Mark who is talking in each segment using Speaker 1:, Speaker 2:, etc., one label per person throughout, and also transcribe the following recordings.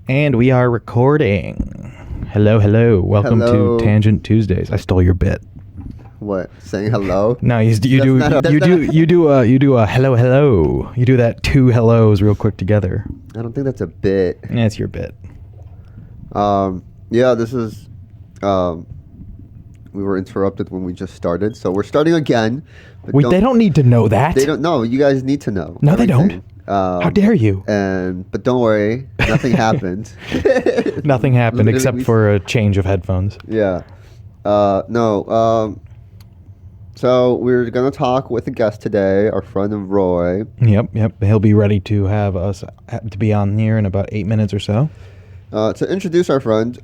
Speaker 1: And we are recording. Hello. Welcome
Speaker 2: Hello.
Speaker 1: to Tangent Tuesdays. I stole your bit.
Speaker 2: What? Saying hello?
Speaker 1: No, you do a hello. You do that two hellos real quick together.
Speaker 2: I don't think that's a bit.
Speaker 1: That's your bit.
Speaker 2: Yeah, this is. We were interrupted when we just started, so we're starting again.
Speaker 1: Wait, they don't need to know that.
Speaker 2: They don't know. You guys need to know.
Speaker 1: No,
Speaker 2: everything.
Speaker 1: they don't. How dare you?
Speaker 2: But don't worry, nothing happened.
Speaker 1: Nothing happened
Speaker 2: Literally,
Speaker 1: except for a change of headphones.
Speaker 2: Yeah. No. So we're gonna talk with a guest today, our friend Roy.
Speaker 1: Yep. He'll be ready to have us to be on here in about 8 minutes or so.
Speaker 2: To introduce our friend,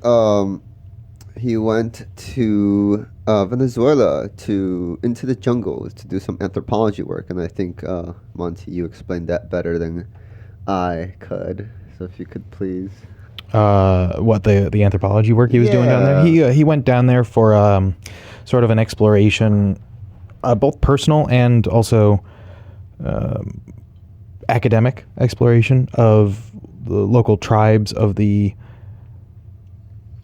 Speaker 2: he went to Venezuela into the jungle to do some anthropology work, and I think Monty, you explained that better than I could. So if you could please.
Speaker 1: What the anthropology work he was doing down there? He went down there for sort of an exploration, both personal and also academic exploration of the local tribes of the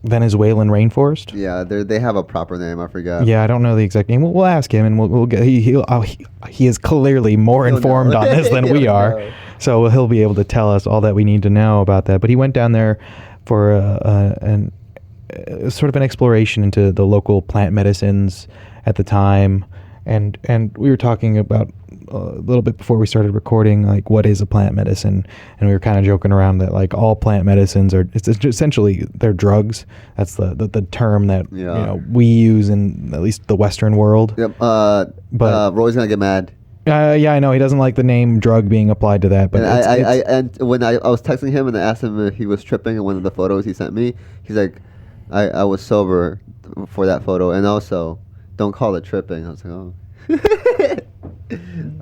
Speaker 1: Venezuelan rainforest.
Speaker 2: Yeah, they have a proper name. I forgot.
Speaker 1: Yeah, I don't know the exact name. We'll ask him, and we'll get. He is clearly more informed on this than we are, so he'll be able to tell us all that we need to know about that. But he went down there for sort of an exploration into the local plant medicines at the time, and we were talking about a little bit before we started recording, like, what is a plant medicine, and we were kind of joking around that, like, all plant medicines are essentially they're drugs. That's the term that we use in at least the Western world.
Speaker 2: Yep. But Roy's gonna get mad.
Speaker 1: Yeah, I know he doesn't like the name drug being applied to that. But
Speaker 2: and when I was texting him and I asked him if he was tripping in one of the photos he sent me, he's like, I was sober for that photo, and also don't call it tripping. I was like, oh.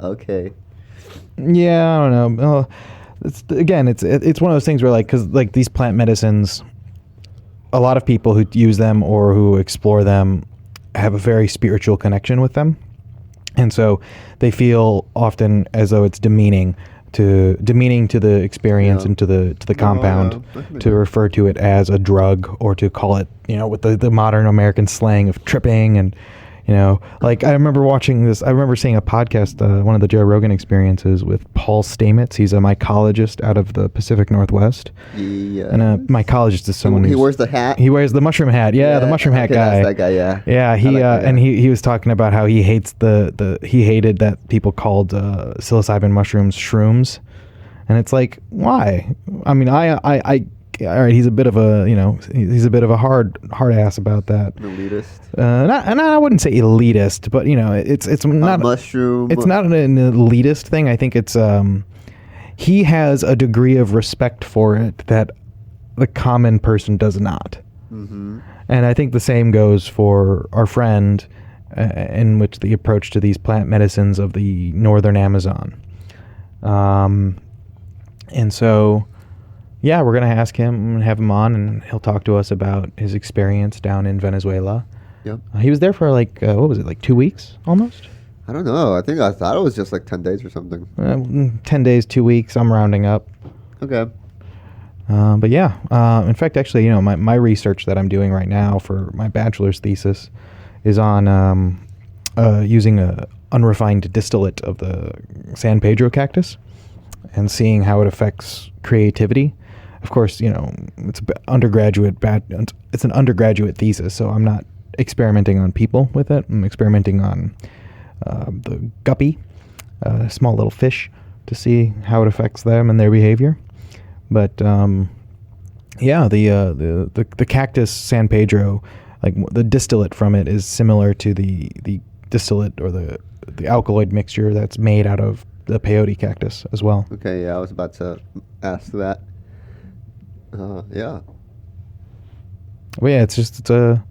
Speaker 2: Okay.
Speaker 1: Yeah, I don't know. It's one of those things where, like, because, like, these plant medicines, a lot of people who use them or who explore them have a very spiritual connection with them, and so they feel often as though it's demeaning to the experience and to the compound to refer to it as a drug, or to call it, with the modern American slang of tripping. And like, I remember seeing a podcast, one of the Joe Rogan experiences with Paul Stamets. He's a mycologist out of the Pacific Northwest.
Speaker 2: Yeah.
Speaker 1: And a mycologist is someone
Speaker 2: he wears the hat.
Speaker 1: He wears the mushroom hat. Yeah, the mushroom hat guy.
Speaker 2: That's that guy. Yeah.
Speaker 1: Yeah. He was talking about how he hates he hated that people called psilocybin mushrooms shrooms, and it's like, why? I mean, all right, he's a bit of a hard ass about that.
Speaker 2: Elitist.
Speaker 1: I wouldn't say elitist, but it's not
Speaker 2: a mushroom.
Speaker 1: It's not an elitist thing. I think it's he has a degree of respect for it that the common person does not.
Speaker 2: Mm-hmm.
Speaker 1: And I think the same goes for our friend, in which the approach to these plant medicines of the northern Amazon. And so, yeah, we're going to ask him and have him on, and he'll talk to us about his experience down in Venezuela.
Speaker 2: Yep.
Speaker 1: He was there for, like, what was it, like 2 weeks almost?
Speaker 2: I don't know. I thought it was just like 10 days or something.
Speaker 1: 10 days, 2 weeks. I'm rounding up.
Speaker 2: Okay.
Speaker 1: But yeah, in fact, actually, my research that I'm doing right now for my bachelor's thesis is on using a unrefined distillate of the San Pedro cactus and seeing how it affects creativity. Of course, it's it's an undergraduate thesis, so I'm not experimenting on people with it. I'm experimenting on the guppy, small little fish, to see how it affects them and their behavior. But yeah, the cactus San Pedro, like, the distillate from it is similar to the distillate or the alkaloid mixture that's made out of the peyote cactus as well.
Speaker 2: Okay, yeah, I was about to ask that. Yeah.
Speaker 1: Well, yeah, it's an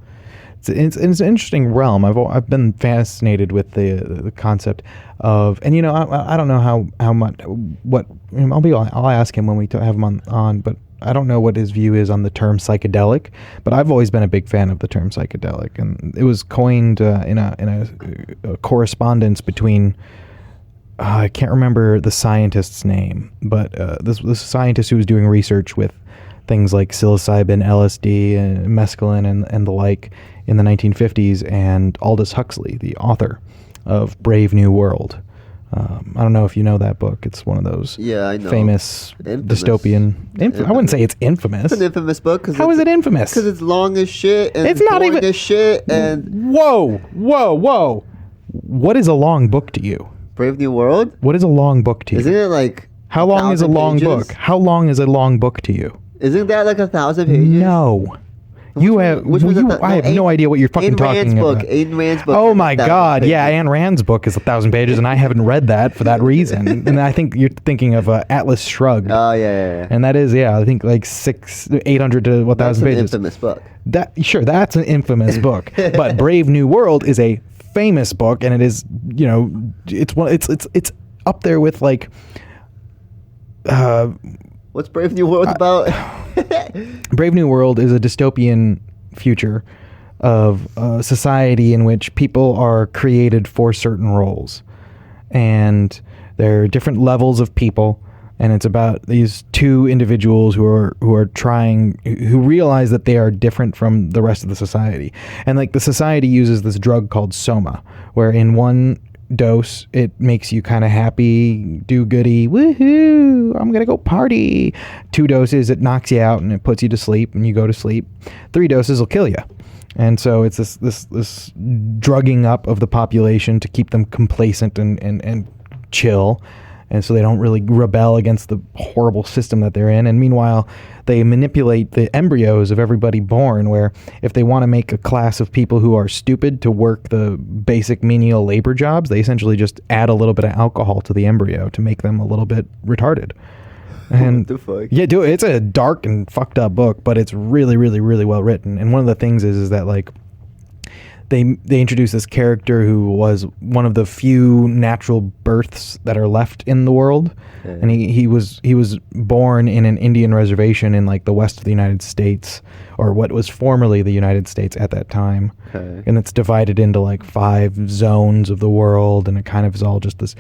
Speaker 1: interesting realm. I've been fascinated with the concept of, and I don't know how much what I'll ask him when we have him on, but I don't know what his view is on the term psychedelic. But I've always been a big fan of the term psychedelic, and it was coined in a correspondence between. I can't remember the scientist's name, but this scientist who was doing research with things like psilocybin, LSD, and mescaline, and the like in the 1950s, and Aldous Huxley, the author of Brave New World. I don't know if you know that book. It's one of those
Speaker 2: I know.
Speaker 1: famous
Speaker 2: Infamous.
Speaker 1: dystopian. I wouldn't say it's infamous.
Speaker 2: It's an infamous book.
Speaker 1: How is it infamous?
Speaker 2: Because it's long as shit and
Speaker 1: It's not
Speaker 2: boring
Speaker 1: even-
Speaker 2: as shit. And
Speaker 1: Whoa. What is a long book to you?
Speaker 2: Brave New World.
Speaker 1: What is a long book to you?
Speaker 2: Isn't it like
Speaker 1: How long is a
Speaker 2: 1,000
Speaker 1: long
Speaker 2: pages?
Speaker 1: book? How long is a long book to you?
Speaker 2: Isn't that like 1,000 pages?
Speaker 1: No. You have.
Speaker 2: Which one's
Speaker 1: I have no idea what you're fucking talking about.
Speaker 2: Ayn Rand's book.
Speaker 1: Oh
Speaker 2: is
Speaker 1: my
Speaker 2: 1,000
Speaker 1: God! Yeah,
Speaker 2: pages.
Speaker 1: Ayn Rand's book is 1,000 pages, and I haven't read that for that reason. And I think you're thinking of Atlas Shrugged,
Speaker 2: Oh yeah.
Speaker 1: and that is I think like 800 to 1,000
Speaker 2: That's an
Speaker 1: pages.
Speaker 2: infamous book.
Speaker 1: That's an infamous book. But Brave New World is a famous book, and it is it's up there with like.
Speaker 2: What's Brave New World about?
Speaker 1: Brave New World is a dystopian future of a society in which people are created for certain roles, and there are different levels of people, and it's about these two individuals who realize that they are different from the rest of the society. And like the society uses this drug called soma, where in one dose it makes you kind of happy, do goody, woohoo, I'm gonna go party. 2 doses it knocks you out and it puts you to sleep and you go to sleep. 3 doses will kill you. And so it's this drugging up of the population to keep them complacent and chill, and so they don't really rebel against the horrible system that they're in. And meanwhile, they manipulate the embryos of everybody born, where if they want to make a class of people who are stupid to work the basic menial labor jobs, they essentially just add a little bit of alcohol to the embryo to make them a little bit retarded. And
Speaker 2: What the fuck?
Speaker 1: yeah, dude, it's a dark and fucked up book, but it's really, really, really well written. And one of the things is that like they introduce this character who was one of the few natural births that are left in the world.
Speaker 2: Okay.
Speaker 1: And he was born in an Indian reservation in like the west of the United States, or what was formerly the United States at that time.
Speaker 2: Okay.
Speaker 1: And it's divided into like 5 zones of the world, and it kind of is all just this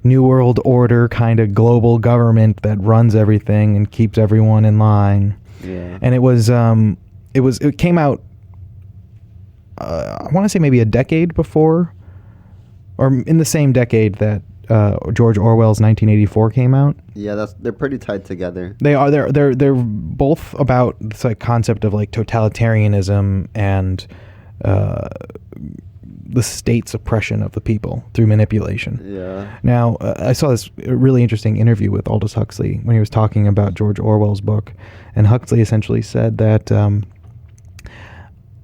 Speaker 1: New World Order kind of global government that runs everything and keeps everyone in line.
Speaker 2: Yeah.
Speaker 1: And it came out I want to say maybe a decade before, or in the same decade that George Orwell's 1984 came out.
Speaker 2: Yeah, they're pretty tied together.
Speaker 1: They're both about this like concept of like totalitarianism and the state's oppression of the people through manipulation.
Speaker 2: Yeah.
Speaker 1: Now, I saw this really interesting interview with Aldous Huxley when he was talking about George Orwell's book, and Huxley essentially said that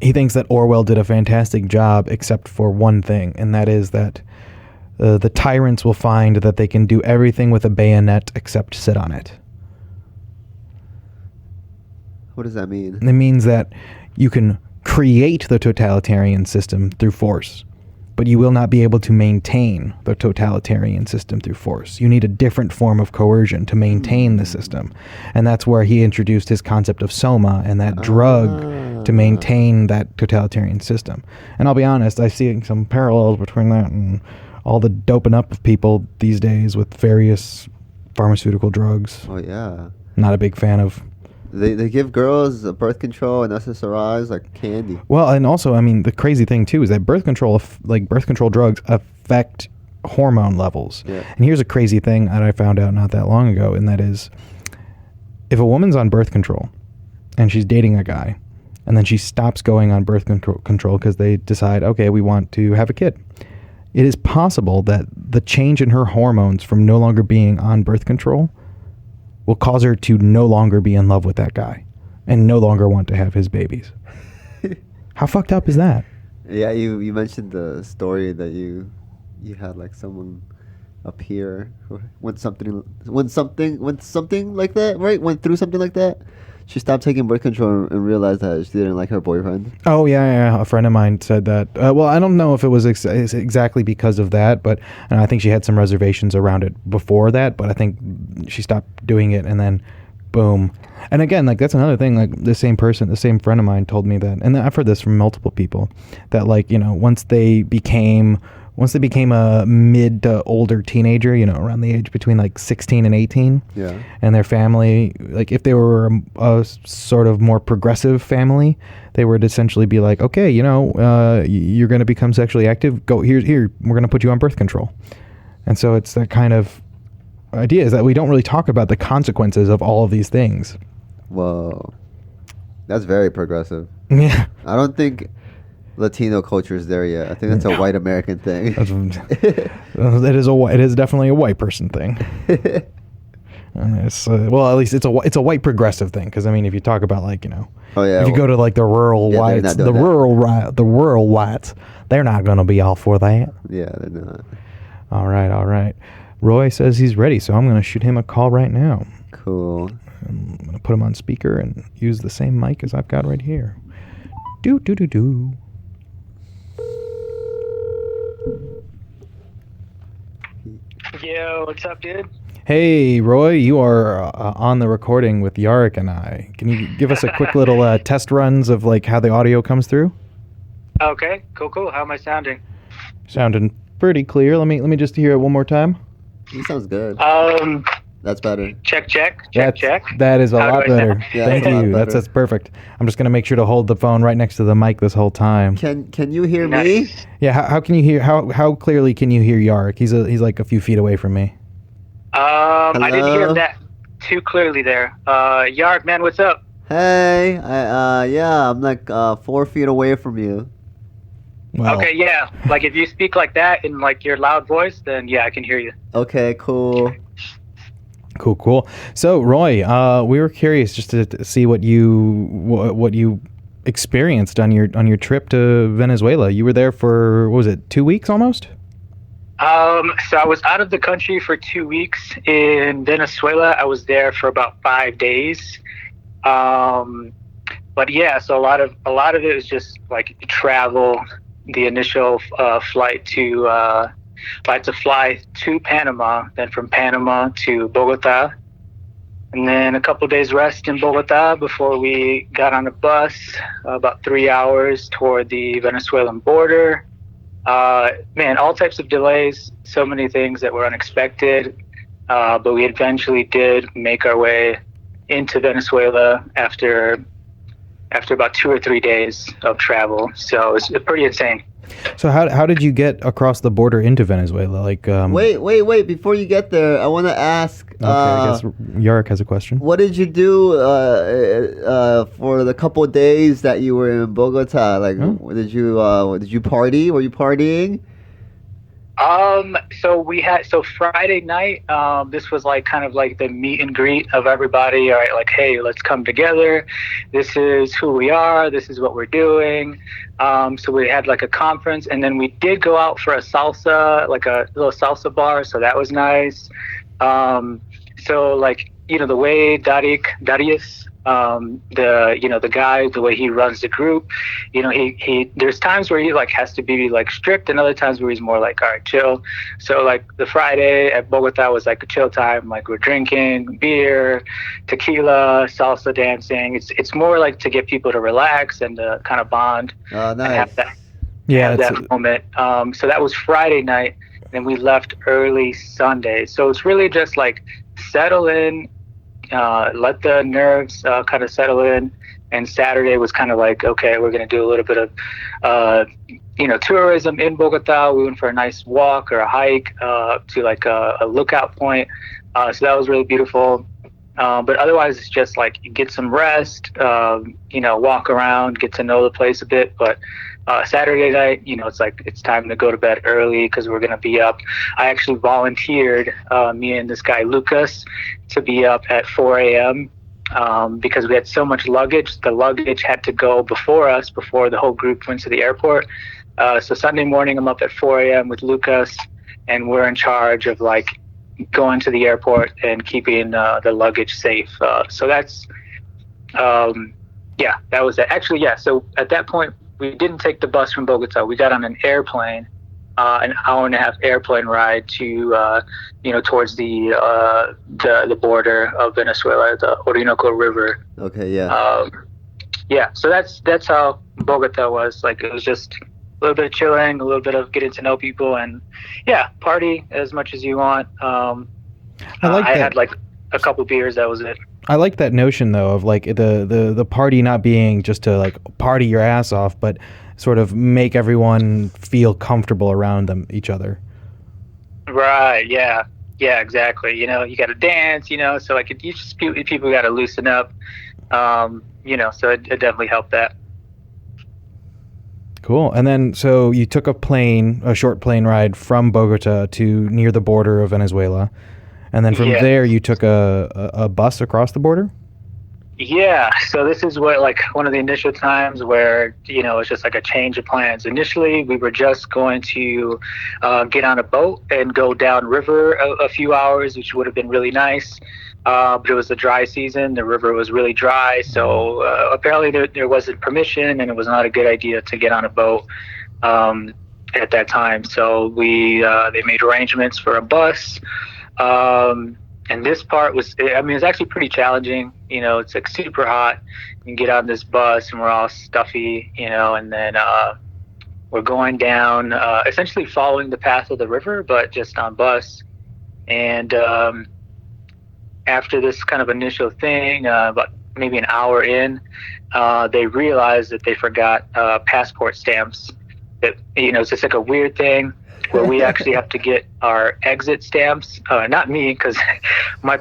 Speaker 1: he thinks that Orwell did a fantastic job except for one thing, and that is that the tyrants will find that they can do everything with a bayonet except sit on it.
Speaker 2: What does that mean?
Speaker 1: It means that you can create the totalitarian system through force, but you will not be able to maintain the totalitarian system through force. You need a different form of coercion to maintain the system. And that's where he introduced his concept of soma and that drug to maintain that totalitarian system. And I'll be honest, I see some parallels between that and all the doping up of people these days with various pharmaceutical drugs.
Speaker 2: Oh yeah.
Speaker 1: Not a big fan of.
Speaker 2: They give girls birth control and SSRIs like candy.
Speaker 1: Well, and also, I mean, the crazy thing too is that birth control drugs affect hormone levels.
Speaker 2: Yeah.
Speaker 1: And here's a crazy thing that I found out not that long ago, and that is, if a woman's on birth control and she's dating a guy, and then she stops going on birth control because they decide, okay, we want to have a kid, it is possible that the change in her hormones from no longer being on birth control will cause her to no longer be in love with that guy and no longer want to have his babies. How fucked up is that?
Speaker 2: Yeah, you mentioned the story that you had like someone up here who went something like that, right? Went through something like that. She stopped taking birth control and realized that she didn't like her boyfriend.
Speaker 1: Oh, yeah. A friend of mine said that. Well, I don't know if it was exactly because of that, but I think she had some reservations around it before that, but I think she stopped doing it and then boom. And again, like that's another thing, like the same friend of mine told me that, and I've heard this from multiple people, that like, you know, once they became once they became a mid to older teenager, around the age between like 16 and 18,
Speaker 2: Yeah.
Speaker 1: and their family, like if they were a sort of more progressive family, they would essentially be like, okay, you're going to become sexually active. Go here, we're going to put you on birth control. And so it's that kind of idea is that we don't really talk about the consequences of all of these things.
Speaker 2: Whoa. That's very progressive.
Speaker 1: Yeah.
Speaker 2: I don't think Latino culture is there yet. I think that's a white American thing.
Speaker 1: It is definitely a white person thing. And it's at least it's a white progressive thing, because I mean, if you talk about like
Speaker 2: Oh yeah.
Speaker 1: if you go to like the rural whites, the rural whites, they're not going to be all for that.
Speaker 2: Yeah, they're not.
Speaker 1: All right. Roy says he's ready, so I'm going to shoot him a call right now.
Speaker 2: Cool.
Speaker 1: I'm going to put him on speaker and use the same mic as I've got right here. Do.
Speaker 3: Yo, what's up, dude?
Speaker 1: Hey, Roy, you are on the recording with Yarrick and I. Can you give us a quick little test runs of like how the audio comes through?
Speaker 3: Okay, cool. How am I sounding?
Speaker 1: Sounding pretty clear. Let me just hear it one more time.
Speaker 2: He sounds good. That's better.
Speaker 3: Check.
Speaker 1: That is a
Speaker 3: How
Speaker 1: lot
Speaker 3: do I
Speaker 1: better.
Speaker 3: sound?
Speaker 2: Yeah,
Speaker 1: Thank
Speaker 2: that's a lot
Speaker 1: you.
Speaker 2: better.
Speaker 1: That's perfect. I'm just gonna make sure to hold the phone right next to the mic this whole time.
Speaker 2: Can you hear me?
Speaker 3: Nice.
Speaker 1: Yeah. How can you hear? How clearly can you hear Yarrick? He's like a few feet away from me.
Speaker 3: I didn't
Speaker 2: Hello?
Speaker 3: hear that too clearly there. Yard man, what's up?
Speaker 2: Hey, I'm like 4 feet away from you.
Speaker 1: Well,
Speaker 3: Okay, yeah. Like if you speak like that in like your loud voice, then yeah, I can hear you.
Speaker 2: Okay, cool.
Speaker 1: Cool. So, Roy, we were curious just to see what you experienced on your trip to Venezuela. You were there for, what was it, 2 weeks almost?
Speaker 3: So I was out of the country for 2 weeks. In Venezuela, I was there for about 5 days. But yeah, so a lot of it was just like travel. The initial flight to fly to Panama, then from Panama to Bogota, and then a couple days rest in Bogota before we got on a bus about 3 hours toward the Venezuelan border. Man, all types of delays, so many things that were unexpected, but we eventually did make our way into Venezuela after about 2 or 3 days of travel. So it's pretty insane.
Speaker 1: So how did you get across the border into Venezuela? Like,
Speaker 2: Wait! Before you get there, I want to ask.
Speaker 1: Okay, I guess Yarrick has a question.
Speaker 2: What did you do for the couple of days that you were in Bogota? Like, did you party? Were you partying?
Speaker 3: So Friday night, this was like kind of like the meet and greet of everybody. All right, like, hey, let's come together. This is who we are. This is what we're doing. So we had like a conference, and then we did go out for a salsa, like a little salsa bar. So that was nice. So like, the way Darius, the guy, the way he runs the group, he there's times where he like has to be like strict, and other times where he's more like, all right, chill. So like the Friday at Bogota was like a chill time, like we're drinking beer, tequila, salsa dancing. It's more like to get people to relax and to kind of bond and
Speaker 2: Nice.
Speaker 3: have that moment. So that was Friday night, and we left early Sunday. So it's really just like settle in, let the nerves kind of settle in. And Saturday was kind of like, okay, we're going to do a little bit of, tourism in Bogota. We went for a nice walk or a hike to like a lookout point. So that was really beautiful. But otherwise, it's just like get some rest, walk around, get to know the place a bit. But Saturday night, it's like it's time to go to bed early because we're going to be up. I actually volunteered, me and this guy, Lucas, to be up at 4 a.m. Because we had so much luggage. The luggage had to go before the whole group went to the airport. So Sunday morning, I'm up at 4 a.m. with Lucas, and we're in charge of like going to the airport and keeping the luggage safe. So that's, that was it. Actually, yeah. So at that point, we didn't take the bus from Bogota. We got on an airplane, an hour and a half airplane ride to, towards the border of Venezuela, the Orinoco River.
Speaker 2: Okay, yeah.
Speaker 3: So that's how Bogota was. Like, it was just little bit of chilling, a little bit of getting to know people, and yeah, party as much as you want.
Speaker 1: I like
Speaker 3: I
Speaker 1: that.
Speaker 3: had like a couple beers. That was it.
Speaker 1: I like that notion though of like the party not being just to like party your ass off, but sort of make everyone feel comfortable around each other.
Speaker 3: Right. Yeah. Yeah. Exactly. You got to dance. So like people got to loosen up. So it definitely helped that.
Speaker 1: Cool. And then so you took a short plane ride from Bogota to near the border of Venezuela, and then from there you took a bus across the border.
Speaker 3: Yeah, so this is what like one of the initial times where it's just like a change of plans. Initially, we were just going to get on a boat and go down river a few hours, which would have been really nice. But it was the dry season; the river was really dry, so apparently there wasn't permission, and it was not a good idea to get on a boat at that time. So they made arrangements for a bus. And this part it's actually pretty challenging. It's like super hot. You get on this bus and we're all stuffy, and then we're going down, essentially following the path of the river, but just on bus. And after this kind of initial thing, about maybe an hour in, they realized that they forgot passport stamps. That it's just like a weird thing where we actually have to get our exit stamps. Not me, because my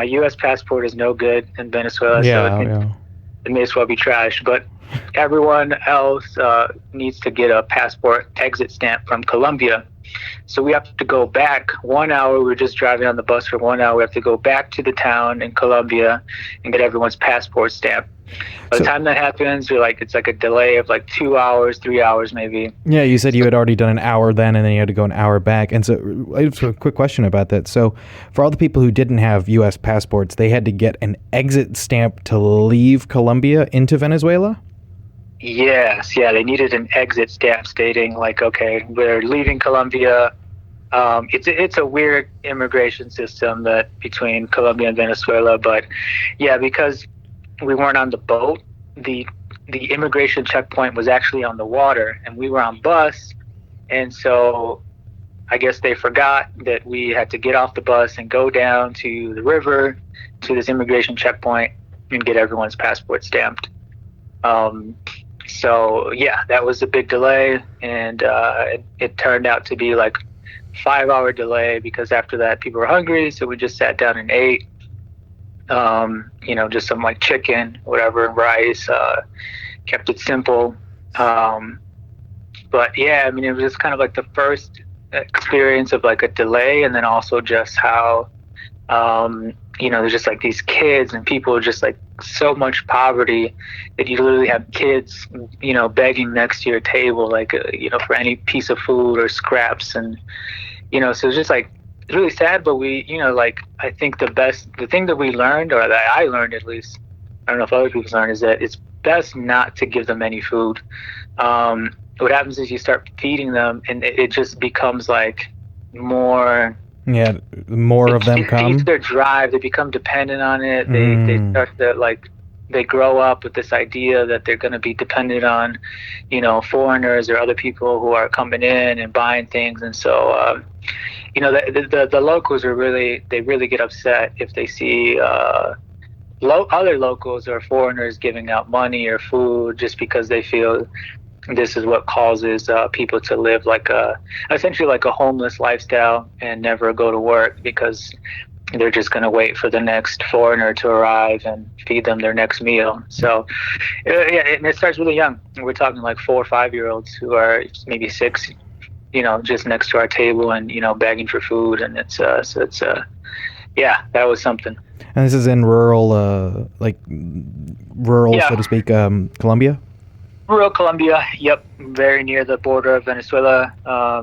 Speaker 3: U.S. passport is no good in Venezuela, so it may as well be trash. But everyone else needs to get a passport exit stamp from Colombia. So we have to go back 1 hour. We're just driving on the bus for 1 hour. We have to go back to the town in Colombia and get everyone's passport stamp. By the time that happens, it's like a delay of like 2 hours, 3 hours maybe.
Speaker 1: Yeah, you said you had already done an hour then, and then you had to go an hour back. And so I have a quick question about that. So for all the people who didn't have U.S. passports, they had to get an exit stamp to leave Colombia into Venezuela?
Speaker 3: Yes, yeah, they needed an exit stamp stating like, okay, we're leaving Colombia. It's a weird immigration system that between Colombia and Venezuela, but yeah, because we weren't on the boat, the immigration checkpoint was actually on the water, and we were on bus, and so I guess they forgot that we had to get off the bus and go down to the river to this immigration checkpoint and get everyone's passport stamped. So yeah, that was a big delay, and it turned out to be like 5-hour delay because after that people were hungry, so we just sat down and ate. Just some like chicken, whatever, and rice. Kept it simple. But yeah, it was just kind of like the first experience of like a delay, and then also just how there's just like these kids and people just like so much poverty that you literally have kids begging next to your table like for any piece of food or scraps, and so it's just like it's really sad. But we I think the thing that we learned, or that I learned at least, I don't know if other people learned, is that it's best not to give them any food. What happens is you start feeding them and it just becomes like more
Speaker 1: of them come.
Speaker 3: It feeds their drive. They become dependent on it. They start to they grow up with this idea that they're going to be dependent on foreigners or other people who are coming in and buying things. And so the locals really get upset if they see other locals or foreigners giving out money or food, just because they feel this is what causes people to live essentially like a homeless lifestyle and never go to work, because they're just going to wait for the next foreigner to arrive and feed them their next meal. So and it starts really young. We're talking like 4 or 5 year olds who are maybe 6, just next to our table and begging for food. And it's that was something.
Speaker 1: And this is in rural, so to speak, Colombia?
Speaker 3: Rural Colombia, yep, very near the border of Venezuela.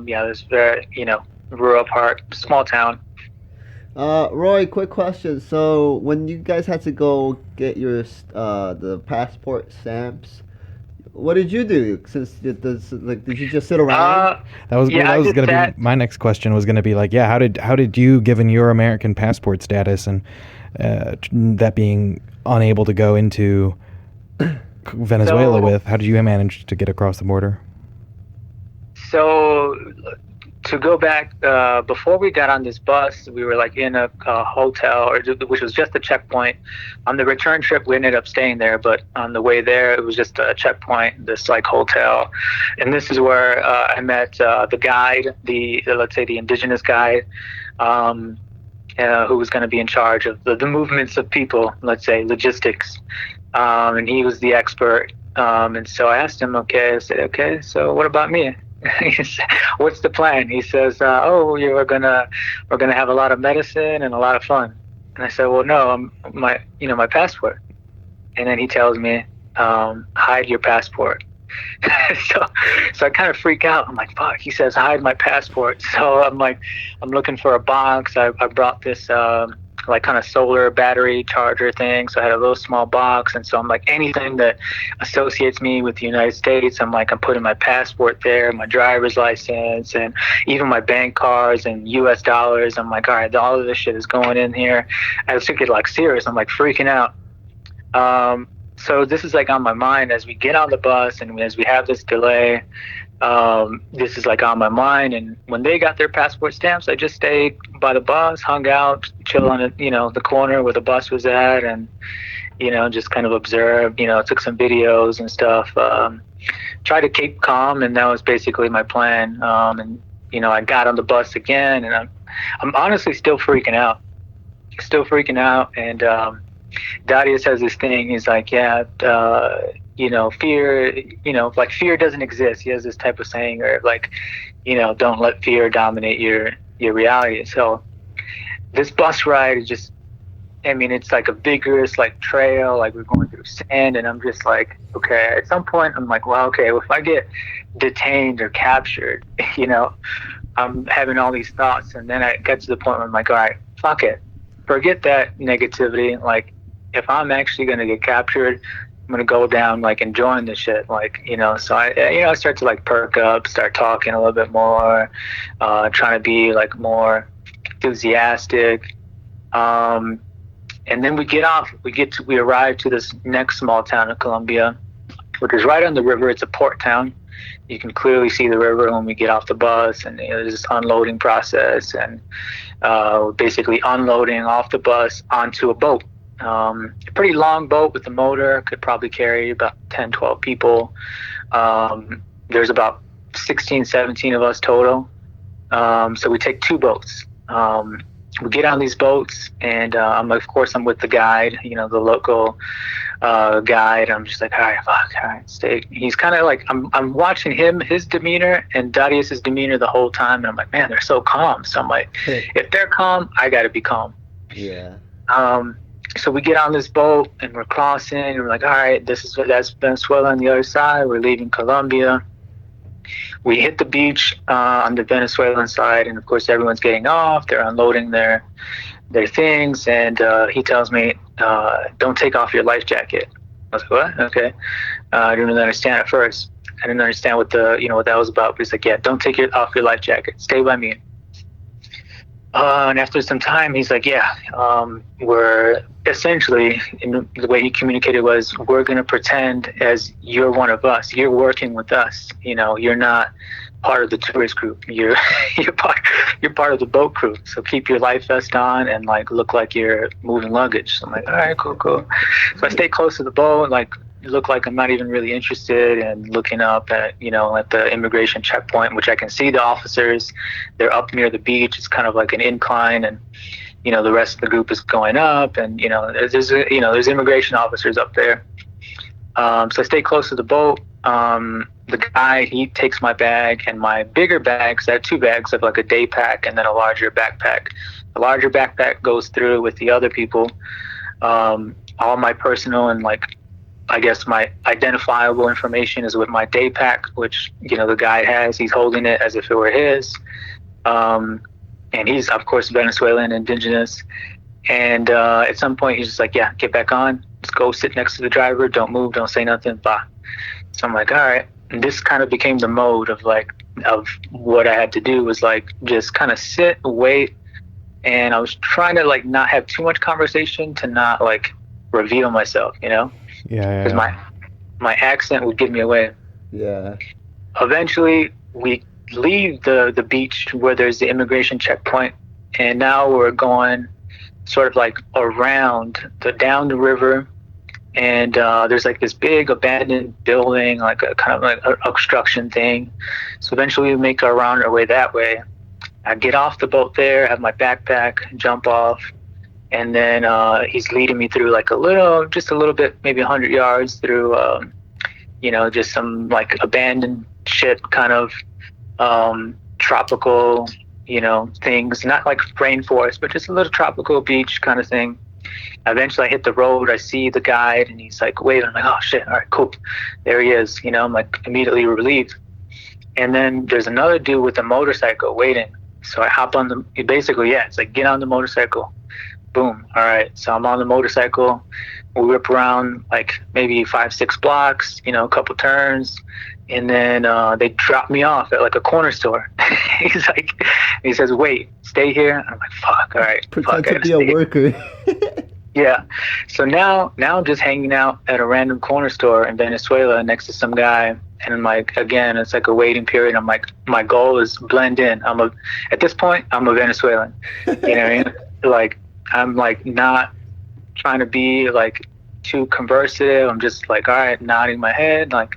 Speaker 3: There's very, rural part, small town.
Speaker 2: Roy, quick question. So when you guys had to go get your the passport stamps, what did you do? Did you just sit around?
Speaker 1: That was going to be my next question. Was going to be like, how did you, given your American passport status and that being unable to go into Venezuela how did you manage to get across the border?
Speaker 3: So to go back, before we got on this bus, we were like in a hotel, which was just a checkpoint. On the return trip, we ended up staying there, but on the way there, it was just a checkpoint, this like hotel. And this is where I met the guide, let's say the indigenous guide, who was going to be in charge of the movements of people, let's say logistics. And he was the expert. And so I asked him, I said, okay, so what about me? What's the plan? He says, we're gonna have a lot of medicine and a lot of fun. And I said, well, no, my passport. And then he tells me, hide your passport. so I kind of freak out. I'm like, fuck. He says, hide my passport. So I'm like, I'm looking for a box. I brought this like kind of solar battery charger thing. So I had a little small box. And so I'm like, anything that associates me with the United States, I'm putting my passport there, my driver's license, and even my bank cards and US dollars. I'm like, all right, all of this shit is going in here. I took it like serious. I'm like freaking out. So this is like on my mind as we get on the bus and as we have this delay. This is like on my mind. And when they got their passport stamps, I just stayed by the bus, hung out, chill on the corner where the bus was at, and just kind of observed. Took some videos and stuff. Tried to keep calm, and that was basically my plan. And I got on the bus again, and I'm honestly still freaking out. And Darius has this thing. He's like, yeah, fear, like fear doesn't exist. He has this type of saying, or like, don't let fear dominate your reality. So this bus ride is just, it's like a vigorous like trail, like we're going through sand, and I'm just like, okay, at some point I'm like, well, okay, well, if I get detained or captured, I'm having all these thoughts, and then I get to the point where I'm like, all right, fuck it. Forget that negativity. Like, if I'm actually going to get captured, I'm going to go down, like, enjoying the shit. Like, so I start to, like, perk up, start talking a little bit more, trying to be, like, more enthusiastic. And then we get off. We arrive to this next small town of Colombia, which is right on the river. It's a port town. You can clearly see the river when we get off the bus, and there's this unloading process, and basically unloading off the bus onto a boat. A pretty long boat with a motor, could probably carry about 10, 12 people. There's about 16, 17 of us total. So we take two boats. We get on these boats, and I'm with the guide, the local guide. I'm just like, all right, stay. He's kind of like, I'm watching his demeanor and Darius's demeanor the whole time, and I'm like, man, they're so calm. So I'm like, if they're calm, I got to be calm.
Speaker 2: Yeah.
Speaker 3: So we get on this boat and we're crossing, and we're like, all right, that's Venezuela on the other side. We're leaving Colombia. We hit the beach on the Venezuelan side, and of course everyone's getting off. They're unloading their things, and he tells me, don't take off your life jacket. I was like, what? Okay. I didn't really understand at first. I didn't understand what what that was about. But he's like, yeah, don't take it off your life jacket. Stay by me. And after some time, he's like, yeah, we're essentially, the way he communicated was, we're going to pretend as you're one of us. You're working with us. You're not part of the tourist group. You're part of the boat crew. So keep your life vest on and like look like you're moving luggage. So I'm like, all right, cool. So I stay close to the boat, like look like I'm not even really interested, and looking up at at the immigration checkpoint, which I can see the officers. They're up near the beach. It's kind of like an incline, and the rest of the group is going up, and there's immigration officers up there. So I stay close to the boat. The guy, he takes my bag and my bigger bag, because I have two bags of like a day pack and then a larger backpack. The larger backpack goes through with the other people. All my personal and like, I guess my identifiable information is with my day pack, which the guy has. He's holding it as if it were his. And he's of course Venezuelan, indigenous. And at some point he's just like, yeah, get back on. Just go sit next to the driver. Don't move. Don't say nothing. Blah. So I'm like, all right. And this kind of became the mode of what I had to do, was like just kind of sit, wait. And I was trying to like not have too much conversation to not like reveal myself,
Speaker 1: Yeah.
Speaker 3: Because my accent would give me away.
Speaker 2: Yeah.
Speaker 3: Eventually we leave the beach where there's the immigration checkpoint, and now we're going sort of like around down the river, and there's like this big abandoned building, like a kind of like a obstruction thing. So eventually we make our way that way. I get off the boat there, have my backpack, jump off, and then he's leading me through like just a little bit, maybe 100 yards through, just some like abandoned shit, kind of tropical, things, not like rainforest, but just a little tropical beach kind of thing. Eventually I hit the road, I see the guide, and he's like, wait, I'm like, oh shit, all right, cool. There he is, I'm like immediately relieved. And then there's another dude with a motorcycle waiting. So I hop on it's like, get on the motorcycle. Boom. All right. So I'm on the motorcycle. We whip around like maybe 5-6 blocks, a couple turns. And then they drop me off at like a corner store. He says, wait, stay here. I'm like, fuck, all right.
Speaker 2: Pretend to be a worker.
Speaker 3: Yeah. So now I'm just hanging out at a random corner store in Venezuela next to some guy. And I'm like, again, it's like a waiting period. I'm like, my goal is blend in. At this point, I'm a Venezuelan. You know what I mean? Like, I'm like not trying to be like too conversative. I'm just like, all right, nodding my head. Like,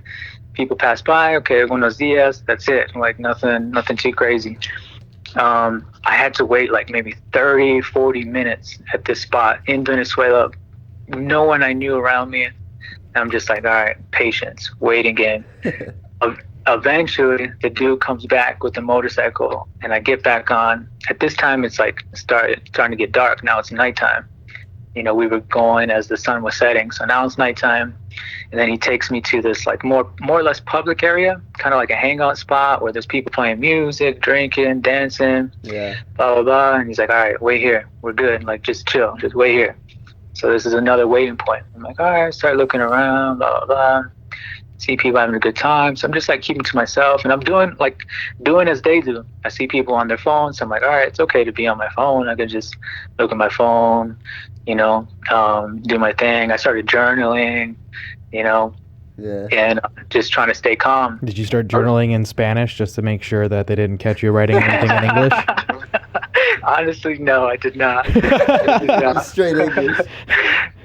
Speaker 3: people pass by, okay, buenos dias, that's it. Like nothing too crazy. I had to wait like maybe 30-40 minutes at this spot in Venezuela. No one I knew around me. I'm just like, all right, patience, waiting game. Eventually the dude comes back with the motorcycle, and I get back on. At this time it's like starting to get dark. Now it's nighttime. We were going as the sun was setting, so now it's nighttime. And then he takes me to this like more or less public area, kind of like a hangout spot where there's people playing music, drinking, dancing, blah blah blah. And he's like, all right, wait here, we're good, like just chill, just wait here. So this is another waiting point. I'm like, all right, start looking around, blah blah blah, see people having a good time. So I'm just like keeping to myself, and I'm doing as they do. I see people on their phones, so I'm like, all right, it's okay to be on my phone. I can just look at my phone, do my thing. I started journaling, and just trying to stay calm.
Speaker 1: Did you start journaling in Spanish just to make sure that they didn't catch you writing anything in English?
Speaker 3: Honestly, no, I did not.
Speaker 2: Straight English.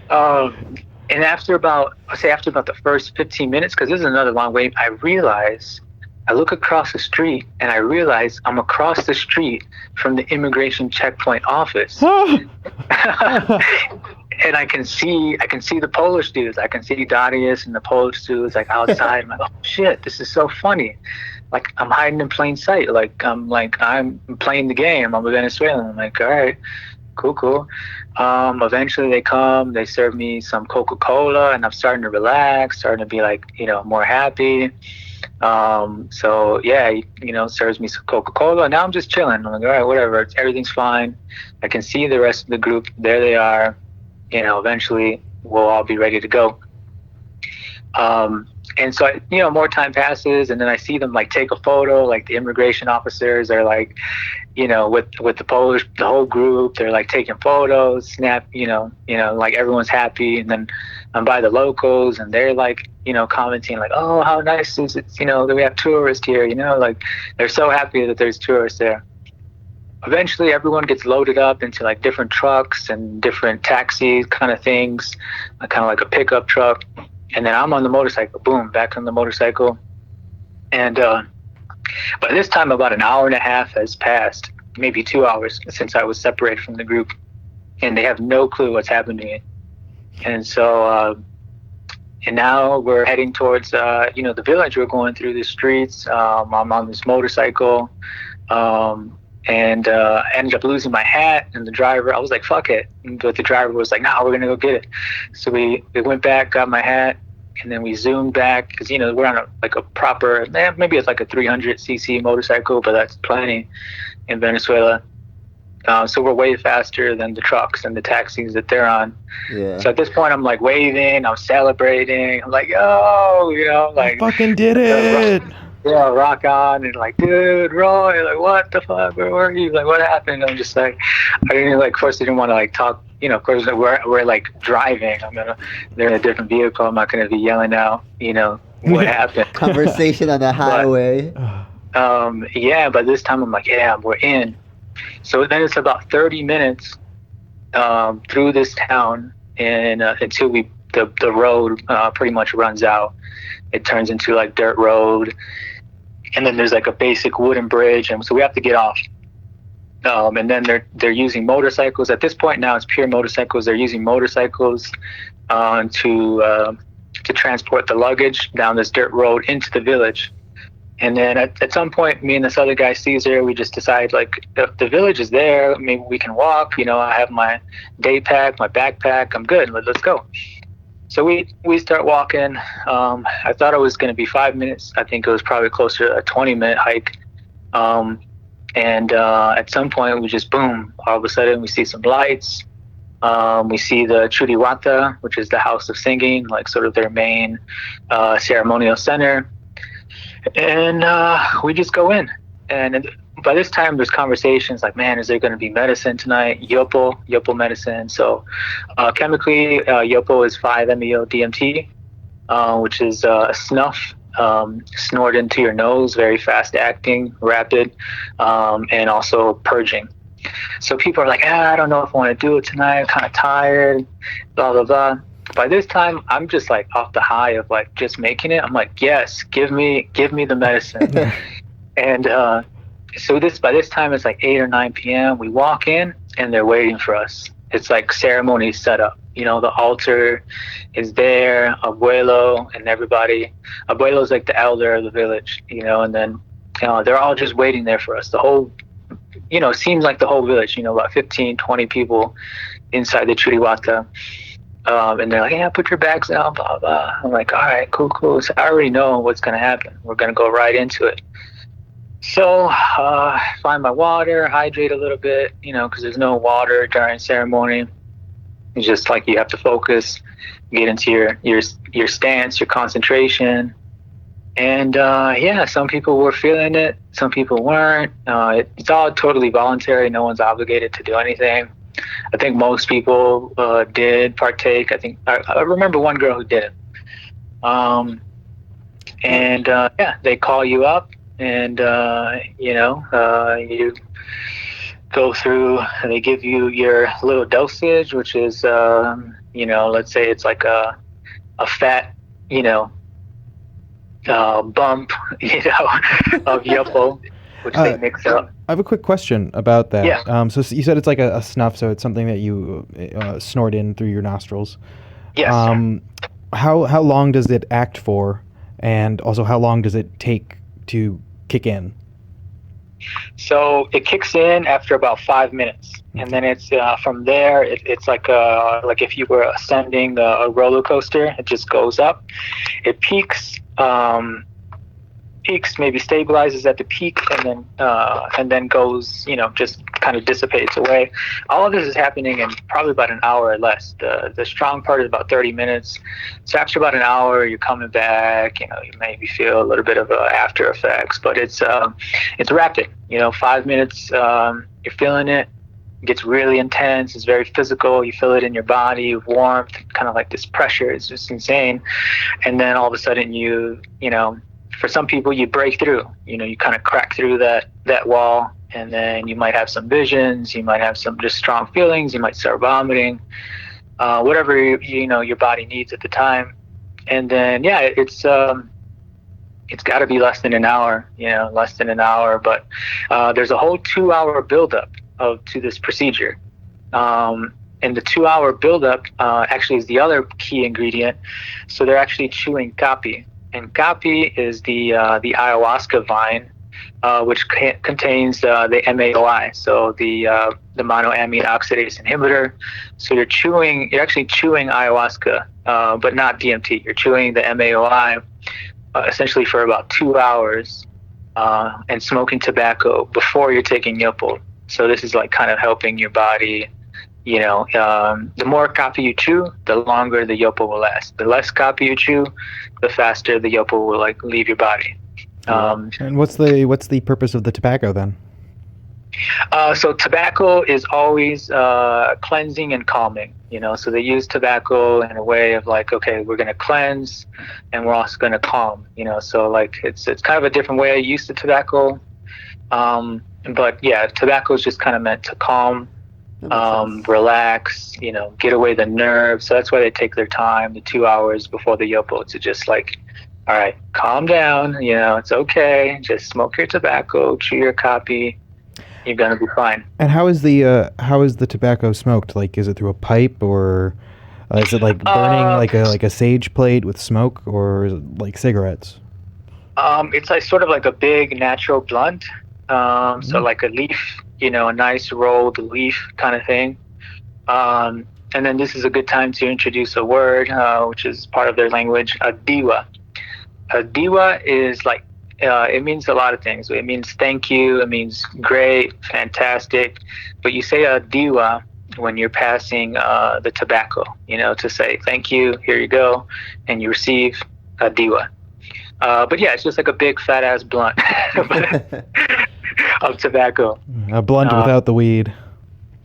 Speaker 3: And after about the first 15 minutes, because this is another long wait, I look across the street and I realize I'm across the street from the immigration checkpoint office. And I can see the Polish dudes. I can see Darius and the Polish dudes like outside. I'm like, oh shit, this is so funny. Like I'm hiding in plain sight. I'm playing the game. I'm a Venezuelan. I'm like, all right, cool. Eventually they come, they serve me some Coca-Cola, and I'm starting to relax, starting to be like, more happy. So yeah, serves me some Coca-Cola. Now I'm just chilling. I'm like, all right, whatever. Everything's fine. I can see the rest of the group. There they are. Eventually we'll all be ready to go. And so, more time passes, and then I see them like take a photo. Like the immigration officers are like, with the Polish, the whole group, they're like taking photos, snap, like everyone's happy. And then I'm by the locals, and they're like, commenting like, oh, how nice is it, that we have tourists here, like they're so happy that there's tourists there. Eventually everyone gets loaded up into like different trucks and different taxis kind of things, kind of like a pickup truck. And then I'm on the motorcycle, boom, back on the motorcycle. And by this time, about an hour and a half has passed, maybe 2 hours since I was separated from the group. And they have no clue what's happened to me. And so, and now we're heading towards, the village. We're going through the streets. I'm on this motorcycle. And I ended up losing my hat, and the driver, I was like, fuck it. But the driver was like, no, we're going to go get it. So we went back, got my hat, and then we zoomed back because, we're on a proper, maybe it's like a 300cc motorcycle, but that's plenty in Venezuela. So we're way faster than the trucks and the taxis that they're on.
Speaker 2: Yeah.
Speaker 3: So at this point, I'm like waving, I'm celebrating. I'm like, yo, like.
Speaker 1: I fucking did it.
Speaker 3: Yeah, rock on, and like, dude, Roy, like, what the fuck, where were you? Like, what happened? I'm just like, I didn't of course, I didn't want to like talk, of course, we're like driving. They're in a different vehicle. I'm not gonna be yelling out, what happened.
Speaker 2: Conversation on the highway.
Speaker 3: Yeah, by this time I'm like, yeah, we're in. So then it's about 30 minutes through this town, and until the road pretty much runs out. It turns into like dirt road, and then there's like a basic wooden bridge, and so we have to get off. And then they're using motorcycles at this point. Now it's pure motorcycles. They're using motorcycles to transport the luggage down this dirt road into the village. And then at some point, me and this other guy, Caesar, we just decide, like, if the village is there, maybe we can walk. I have my day pack, my backpack. I'm good. Let's go. So we start walking. I thought it was going to be 5 minutes. I think it was probably closer to a 20-minute hike. And at some point, we just, boom, all of a sudden we see some lights. We see the Churiwata, which is the house of singing, like sort of their main ceremonial center. And we just go in. And by this time, there's conversations like, man, is there going to be medicine tonight? Yopo medicine. So chemically, Yopo is 5-MeO-DMT, which is a snuff snorted into your nose, very fast acting, rapid, and also purging. So people are like, I don't know if I want to do it tonight. I'm kind of tired, blah, blah, blah. By this time, I'm just like off the high of like just making it. I'm like, yes, give me the medicine. And so by this time, it's like 8 or 9 p.m. We walk in and they're waiting for us. It's like ceremony set up. The altar is there, abuelo and everybody. Abuelo is like the elder of the village, and then they're all just waiting there for us. The whole, seems like the whole village, about 15, 20 people inside the Churiwata. And they're like, yeah, put your bags down, blah, blah. I'm like, all right, cool. So I already know what's going to happen. We're going to go right into it. So find my water, hydrate a little bit, because there's no water during ceremony. It's just like you have to focus, get into your stance, your concentration. And some people were feeling it. Some people weren't. It's all totally voluntary. No one's obligated to do anything. I think most people did partake. I remember one girl who didn't. They call you up, and you go through. They give you your little dosage, which is let's say it's like a fat bump of Yopo, which they mix up.
Speaker 1: I have a quick question about that.
Speaker 3: Yeah.
Speaker 1: So you said it's like a snuff, so it's something that you snort in through your nostrils.
Speaker 3: Yes.
Speaker 1: How long does it act for, and also how long does it take to kick in?
Speaker 3: So it kicks in after about 5 minutes, and then it's from there. It's like if you were ascending a roller coaster. It just goes up. It peaks. Maybe stabilizes at the peak, and then goes, just kind of dissipates away. All of this is happening in probably about an hour or less. The strong part is about 30 minutes. So after about an hour, you're coming back. You maybe feel a little bit of after effects, but it's rapid. 5 minutes, you're feeling it. It gets really intense. It's very physical. You feel it in your body, warmth, kind of like this pressure. It's just insane. And then all of a sudden, for some people, you break through. You kind of crack through that wall, and then you might have some visions. You might have some just strong feelings. You might start vomiting, whatever your body needs at the time. And then it's got to be less than an hour. But there's a whole 2-hour buildup to this procedure. And the 2-hour buildup actually is the other key ingredient. So they're actually chewing capi. And capi is the ayahuasca vine, which contains the MAOI, so the monoamine oxidase inhibitor. So you're actually chewing ayahuasca, but not DMT. You're chewing the MAOI essentially for about 2 hours, and smoking tobacco before you're taking Yopo. So this is like kind of helping your body. The more capi you chew, the longer the Yopo will last. The less capi you chew, the faster the Yopo will leave your body.
Speaker 1: And what's the purpose of the tobacco then?
Speaker 3: So tobacco is always cleansing and calming. So they use tobacco in a way of like, okay, we're going to cleanse, and we're also going to calm. So like it's kind of a different way of use of tobacco. But yeah, tobacco is just kind of meant to calm, relax, get away the nerves. So that's why they take their time, the 2 hours before the Yopo, to just like, all right, calm down. It's okay. Just smoke your tobacco, chew your copy. You're gonna be fine.
Speaker 1: And how is the tobacco smoked? Like, is it through a pipe, or is it like burning like a sage plate with smoke, or is it like cigarettes?
Speaker 3: It's like sort of like a big natural blunt. So like a leaf, a nice rolled leaf kind of thing. And then this is a good time to introduce a word, which is part of their language, a diwa. A diwa is like, it means a lot of things. It means thank you. It means great, fantastic. But you say a diwa when you're passing the tobacco, to say thank you, here you go, and you receive a diwa. But yeah, it's just like a big fat ass blunt of tobacco.
Speaker 1: A blunt without the weed.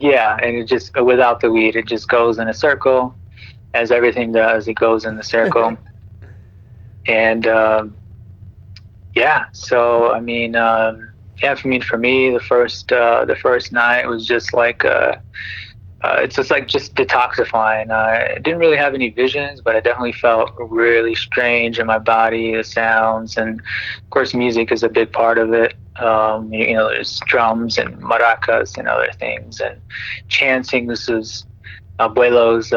Speaker 3: Yeah, and it just, without the weed, it just goes in a circle, as everything does. It goes in the circle. And yeah, so I mean, for me, the first night was just like it's just like just detoxifying. I didn't really have any visions, but I definitely felt really strange in my body, the sounds, and of course music is a big part of it. There's drums and maracas and other things, and chanting. This is abuelos,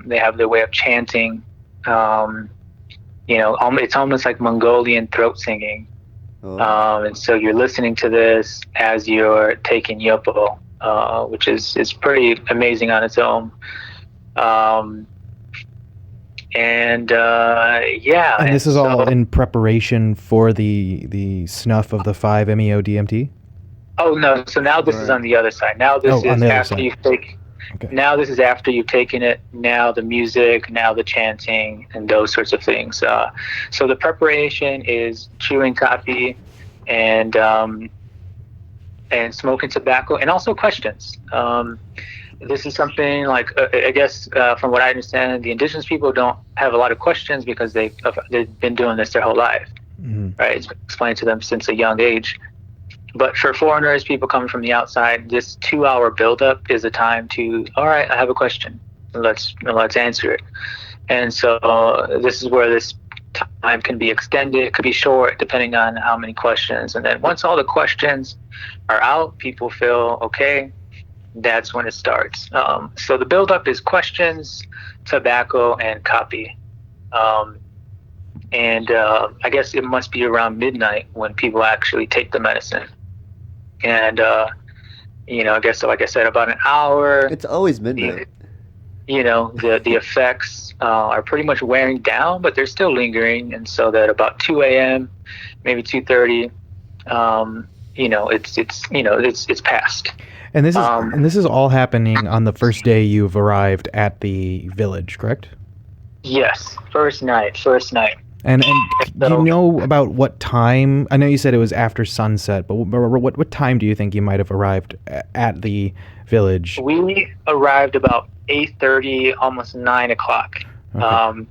Speaker 3: they have their way of chanting. It's almost like Mongolian throat singing. And so you're listening to this as you're taking Yopo, which is pretty amazing on its own. And
Speaker 1: this is all in preparation for the snuff of the 5-MeO-DMT?
Speaker 3: Oh no! So now this is on the other side. Now this is after you've taken. Okay. Now this is after you've taken it. Now the music, now the chanting, and those sorts of things. So the preparation is chewing coffee, and smoking tobacco, and also questions. This is something like I guess from what I understand, the indigenous people don't have a lot of questions because they've been doing this their whole life, right? It's been explained to them since a young age. But for foreigners, people coming from the outside, this 2-hour buildup is a time to, all right, I have a question. Let's answer it. And so this is where this time can be extended. It could be short, depending on how many questions. And then once all the questions are out, people feel okay. That's when it starts. So the buildup is questions, tobacco, and copy. And I guess it must be around midnight when people actually take the medicine. And I guess, like I said, about an hour.
Speaker 2: It's always midnight.
Speaker 3: The effects are pretty much wearing down, but they're still lingering. And so that about 2 a.m., maybe 2:30, it's past.
Speaker 1: And this is all happening on the first day you've arrived at the village, correct?
Speaker 3: Yes, first night.
Speaker 1: And do you know about what time? I know you said it was after sunset, but what time do you think you might have arrived at the village?
Speaker 3: We arrived about 8:30, almost 9 o'clock. Okay.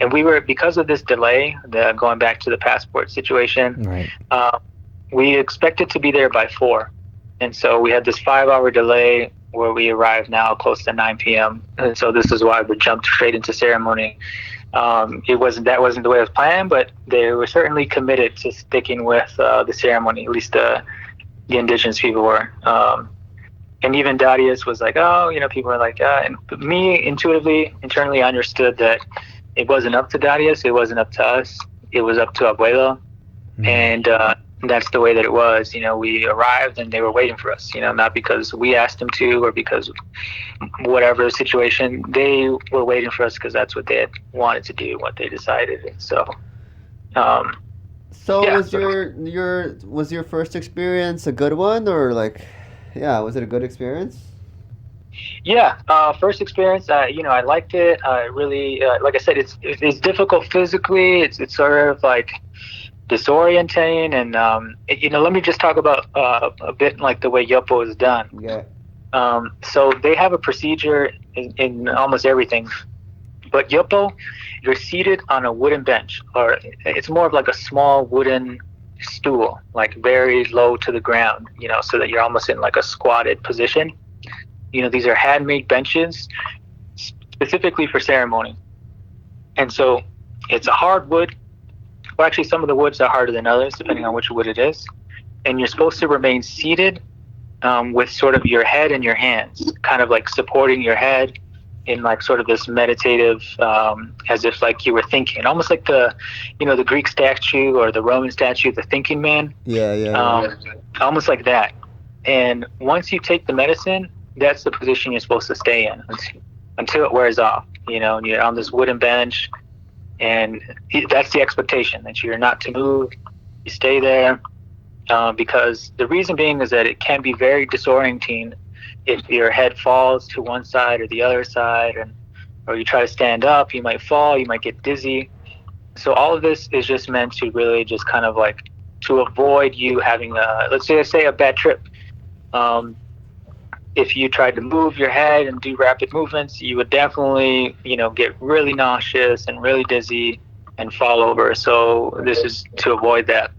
Speaker 3: And we were, because of this delay, going back to the passport situation,
Speaker 1: right.
Speaker 3: We expected to be there by 4. And so we had this 5-hour delay where we arrived now close to 9 p.m. And so this is why we jumped straight into ceremony. That wasn't the way it was planned, but they were certainly committed to sticking with the ceremony. At least the indigenous people were. And even Darius was like, people were like, and me intuitively, internally, I understood that it wasn't up to Darius, it wasn't up to us, it was up to Abuelo. Mm-hmm. And that's the way that it was. We arrived and they were waiting for us, not because we asked them to or because whatever the situation, they were waiting for us because that's what they had wanted to do, what they decided. And so
Speaker 2: was your first experience a good one, or was it a good experience?
Speaker 3: Yeah, first experience, I liked it. Really, like I said, it's difficult physically. It's sort of like, disorienting. And let me just talk about a bit like the way Yopo is done.
Speaker 2: Yeah.
Speaker 3: So they have a procedure in almost everything, but Yopo, you're seated on a wooden bench, or it's more of like a small wooden stool, like very low to the ground, so that you're almost in like a squatted position. These are handmade benches specifically for ceremony. And so it's a hard wood. Well, actually, some of the woods are harder than others, depending on which wood it is. And you're supposed to remain seated with sort of your head in your hands, kind of like supporting your head in like sort of this meditative, as if like you were thinking, almost like the Greek statue or the Roman statue, the thinking man.
Speaker 2: Yeah.
Speaker 3: Almost like that. And once you take the medicine, that's the position you're supposed to stay in until it wears off. And you're on this wooden bench, and that's the expectation, that you're not to move. You stay there, because the reason being is that it can be very disorienting if your head falls to one side or the other side, or you try to stand up, you might fall, you might get dizzy. So all of this is just meant to really just kind of like to avoid you having let's say a bad trip. If you tried to move your head and do rapid movements, you would definitely, get really nauseous and really dizzy and fall over. So this is to avoid that.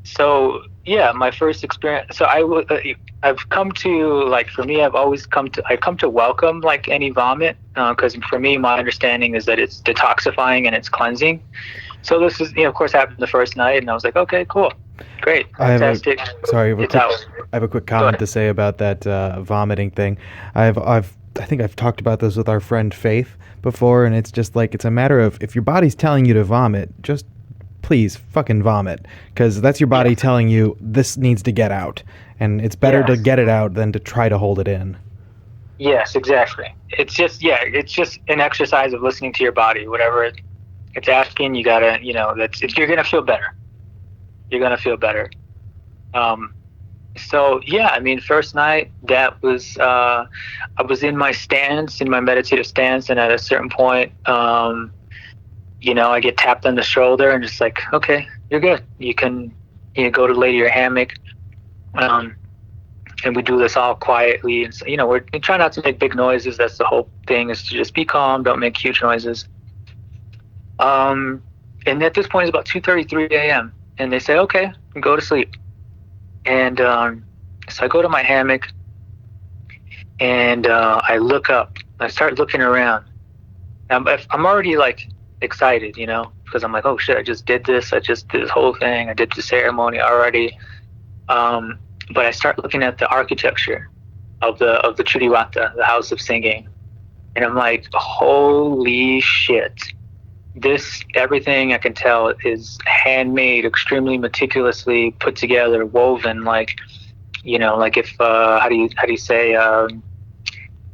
Speaker 3: So yeah, my first experience. So I've come to, like, for me, I come to welcome like any vomit, because for me, my understanding is that it's detoxifying and it's cleansing. So this is, of course, happened the first night, and I was like, okay, cool. Great, fantastic.
Speaker 1: I have a quick comment to say about that vomiting thing. I think I've talked about this with our friend Faith before, and it's just like, it's a matter of, if your body's telling you to vomit, just please fucking vomit, because that's your body telling you this needs to get out, and it's better to get it out than to try to hold it in.
Speaker 3: Yes, exactly. It's just an exercise of listening to your body. Whatever it's asking, you gotta, you're gonna feel better. You're gonna feel better. So yeah, I mean, first night, that was I was in my stance, in my meditative stance, and at a certain point, I get tapped on the shoulder and just like, okay, you're good. You can go to lay to your hammock, and we do this all quietly. And so, we try not to make big noises. That's the whole thing, is to just be calm, don't make huge noises. And at this point, it's about 2:33 a.m. and they say, okay, go to sleep. And so I go to my hammock, and I look up. I start looking around. I'm already like excited, because I'm like, oh shit, I just did this. I just did this whole thing. I did the ceremony already. But I start looking at the architecture of the Churiwata, the house of singing, and I'm like, holy shit. Everything I can tell is handmade, extremely meticulously put together, woven, like, like if, how do you say,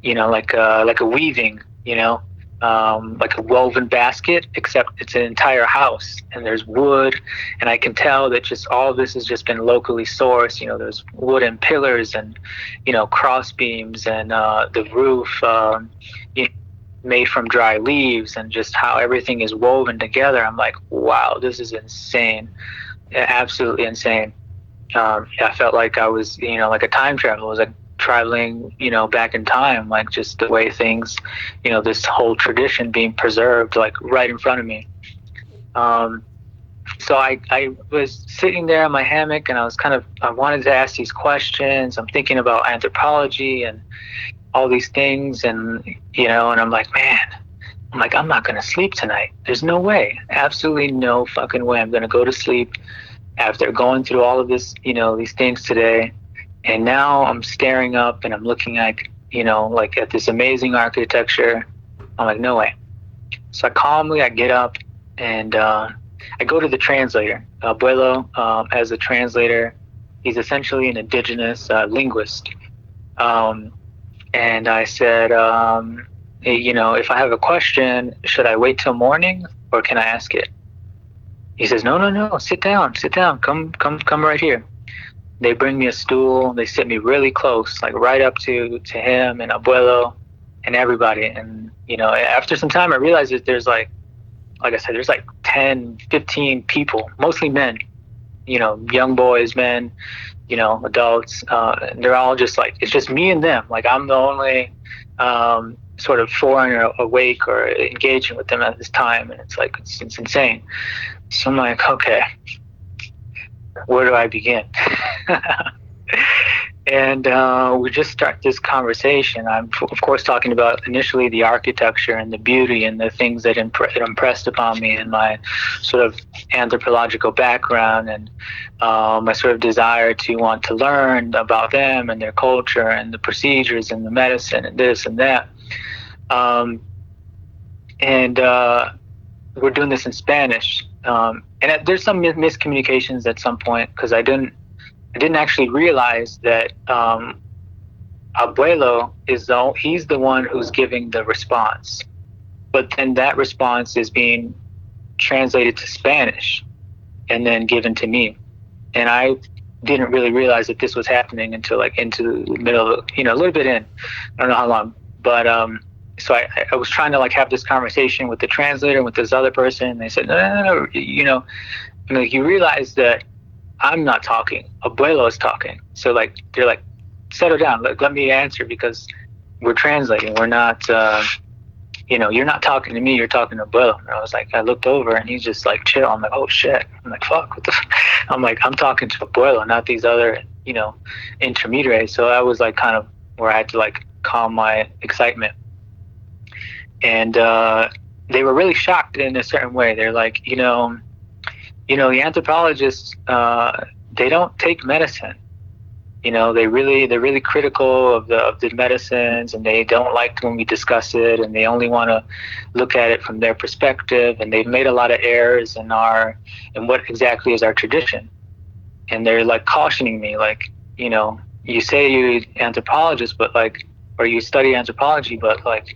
Speaker 3: like a weaving, like a woven basket, except it's an entire house, and there's wood, and I can tell that just all of this has just been locally sourced. There's wooden pillars and, cross beams, and the roof, made from dry leaves, and just how everything is woven together. I'm like, wow, this is insane. Absolutely insane. I felt like I was, like a time traveler. I was like traveling, back in time, like just the way things, this whole tradition being preserved, like right in front of me. So I was sitting there in my hammock, and I wanted to ask these questions. I'm thinking about anthropology and all these things, and and I'm like, man, I'm not gonna sleep tonight. There's no way, absolutely no fucking way I'm gonna go to sleep after going through all of this, these things today. And now I'm staring up, and I'm looking at, like at this amazing architecture. I'm like, no way. So I get up, and I go to the translator, Abuelo, as a translator. He's essentially an indigenous linguist. And I said, if I have a question, should I wait till morning, or can I ask it? He says, no, sit down, come right here. They bring me a stool, they sit me really close, like right up to him and Abuelo and everybody. And, after some time, I realized that there's like like I said, there's like 10, 15 people, mostly men, young boys, men, adults. And they're all just like, it's just me and them. Like I'm the only sort of foreigner awake or engaging with them at this time. And it's like, it's insane. So I'm like, okay, where do I begin? And we just start this conversation. I'm, of course, talking about initially the architecture and the beauty and the things that impressed upon me in my sort of anthropological background and my sort of desire to want to learn about them and their culture and the procedures and the medicine and this and that. And we're doing this in Spanish. And there's some miscommunications at some point because I didn't actually realize that Abuelo he's the one who's giving the response, but then that response is being translated to Spanish and then given to me. And I didn't really realize that this was happening until like into the middle of, a little bit in, I don't know how long, but so I was trying to like have this conversation with the translator, with this other person, and they said, no, and like you realize that I'm not talking, Abuelo is talking. So like they're like, settle down, let me answer because we're translating. We're not you're not talking to me, you're talking to Abuelo. And I was like, I looked over and he's just like chill. I'm like, oh shit. I'm like, fuck, what the I'm like, I'm talking to Abuelo, not these other, intermediaries. So I was like kind of where I had to like calm my excitement. And they were really shocked in a certain way. They're like, the anthropologists, they don't take medicine. They're really critical of the medicines, and they don't like when we discuss it, and they only want to look at it from their perspective. And they've made a lot of errors in what exactly is our tradition. And they're like cautioning me, like, you say you're anthropologist, but like, or you study anthropology, but like,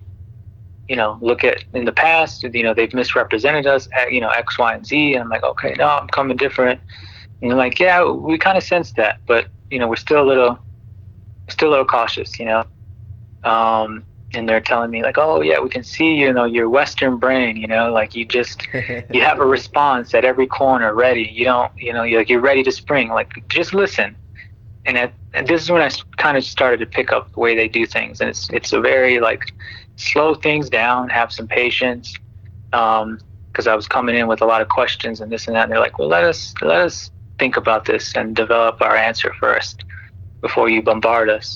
Speaker 3: look at in the past, they've misrepresented us at, X, Y, and Z. And I'm like, okay, no, I'm coming different. And they're like, yeah, we kind of sense that, but, we're still a little cautious, and they're telling me like, oh yeah, we can see, your Western brain, like you have a response at every corner ready. You don't, you're ready to spring, like just listen. And this is when I kind of started to pick up the way they do things. And it's a very like, slow things down, have some patience, because I was coming in with a lot of questions and this and that, and they're like, well, let us think about this and develop our answer first before you bombard us.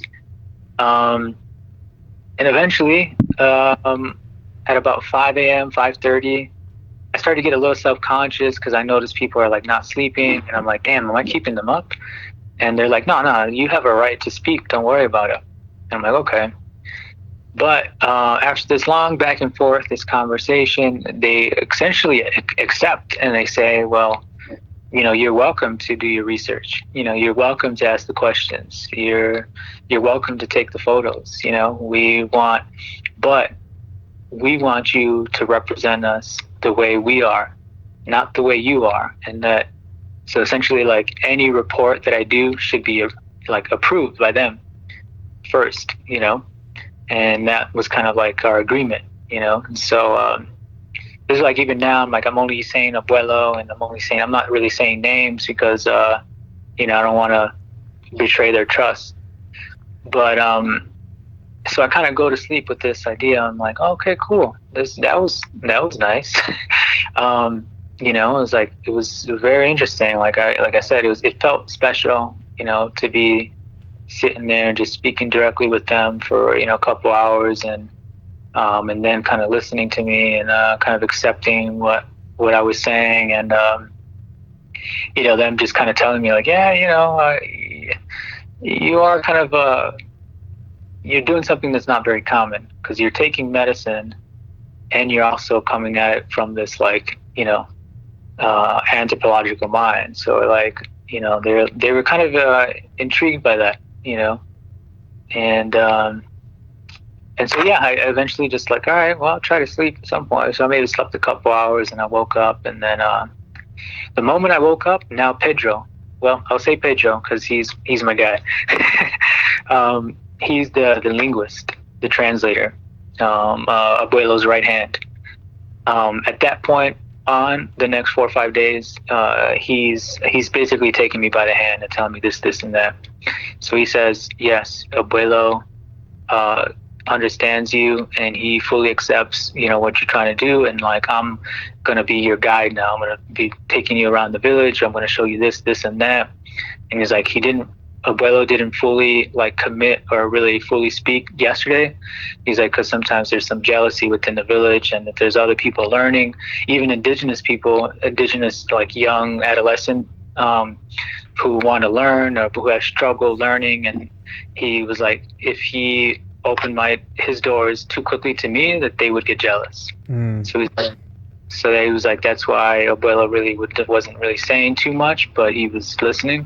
Speaker 3: And eventually, at about 5 a.m., 5:30, I started to get a little self-conscious because I noticed people are like not sleeping, and I'm like, damn, am I keeping them up? And they're like, no, you have a right to speak, don't worry about it. And I'm like, okay. But after this long back and forth, this conversation, they essentially accept, and they say, well, you're welcome to do your research. You're welcome to ask the questions. You're welcome to take the photos. We want you to represent us the way we are, not the way you are. And that, so essentially, like any report that I do should be like approved by them first. And that was kind of like our agreement, And so this is like even now, I'm only saying Abuelo, and I'm not really saying names because, I don't want to betray their trust. But so I kind of go to sleep with this idea. I'm like, okay, cool. That was nice. It was very interesting. Like I said, it felt special, to be sitting there and just speaking directly with them for a couple hours, and then kind of listening to me and kind of accepting what I was saying, and them just kind of telling me like, yeah, you are kind of you're doing something that's not very common, because you're taking medicine and you're also coming at it from this like anthropological mind. So like they were kind of intrigued by that. And so, yeah, I eventually just like, all right, well, I'll try to sleep at some point. So I maybe slept a couple hours, and I woke up, and then the moment I woke up, now Pedro, well, I'll say Pedro because he's my guy. He's the linguist, the translator, Abuelo's right hand. At that point on, the next 4 or 5 days, he's basically taking me by the hand and telling me this, and that. So he says, yes, Abuelo understands you, and he fully accepts, what you're trying to do. And like, I'm going to be your guide now. I'm going to be taking you around the village. I'm going to show you this, and that. And he's like, Abuelo didn't fully like commit or really fully speak yesterday. He's like, because sometimes there's some jealousy within the village, and if there's other people learning, even indigenous like young adolescent, who want to learn or who have struggled learning. And he was like, if he opened his doors too quickly to me, that they would get jealous. So he was like, that's why Abuelo really wasn't really saying too much, but he was listening.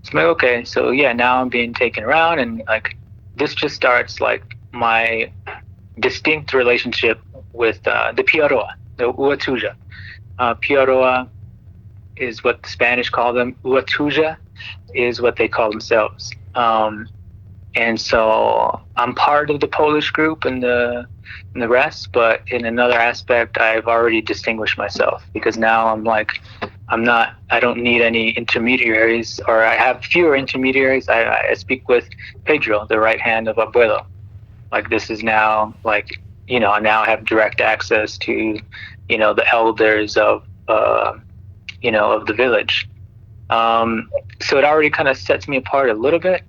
Speaker 3: So I'm like, okay, so yeah, now I'm being taken around, and like, this just starts like my distinct relationship with the Piaroa, the Uatuja. Piaroa is what the Spanish call them. Uatuja is what they call themselves. And so I'm part of the Polish group and the rest, but in another aspect, I've already distinguished myself, because now I don't need any intermediaries, or I have fewer intermediaries. I speak with Pedro, the right hand of Abuelo. Like, this is now like, I now have direct access to, the elders of the village. So it already kind of sets me apart a little bit.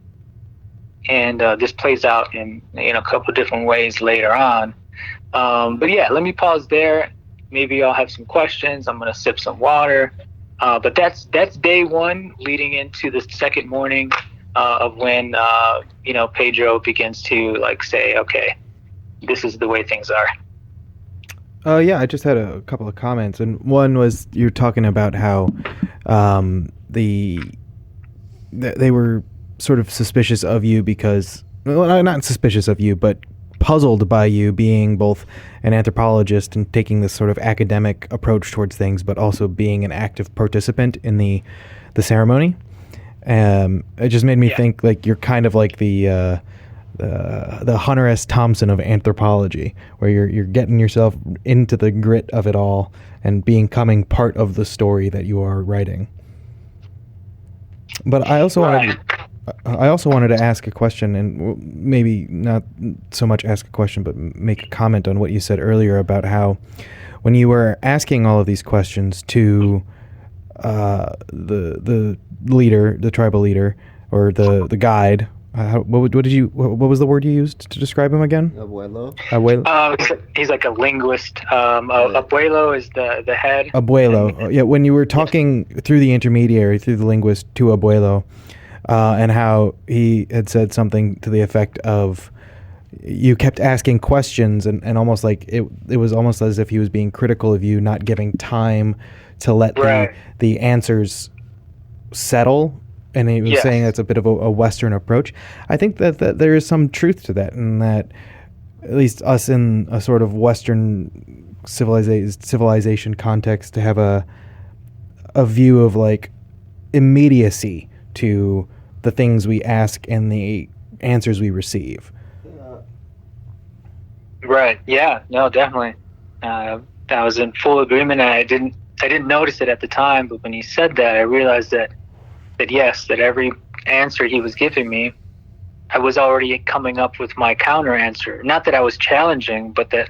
Speaker 3: And this plays out in a couple different ways later on. But yeah, let me pause there. Maybe I'll have some questions. I'm gonna sip some water. But that's day one, leading into the second morning of when Pedro begins to like say, okay, this is the way things are.
Speaker 1: Yeah, I just had a couple of comments, and one was you're talking about how they were sort of suspicious of you because, well, not suspicious of you, but puzzled by you being both an anthropologist and taking this sort of academic approach towards things, but also being an active participant in the ceremony. It just made me think like you're kind of like the Hunter S. Thompson of anthropology, where you're getting yourself into the grit of it all and becoming part of the story that you are writing. But I also wanted to ask a question, and maybe not so much ask a question, but make a comment on what you said earlier about how when you were asking all of these questions to the leader, the tribal leader, or the guide, what was the word you used to describe him again?
Speaker 2: Abuelo.
Speaker 3: He's like a linguist. Abuelo is the head.
Speaker 1: Abuelo. Yeah, when you were talking through the intermediary, through the linguist to Abuelo, and how he had said something to the effect of you kept asking questions and almost like it was almost as if he was being critical of you not giving time to let the answers settle. And he was saying that's a bit of a Western approach. I think that there is some truth to that, and that at least us in a sort of Western civilization context to have a view of like immediacy to the things we ask and the answers we receive.
Speaker 3: Right. Yeah. No, definitely. I was in full agreement. I didn't notice it at the time, but when he said that, I realized that yes, that every answer he was giving me, I was already coming up with my counter answer. Not that I was challenging, but that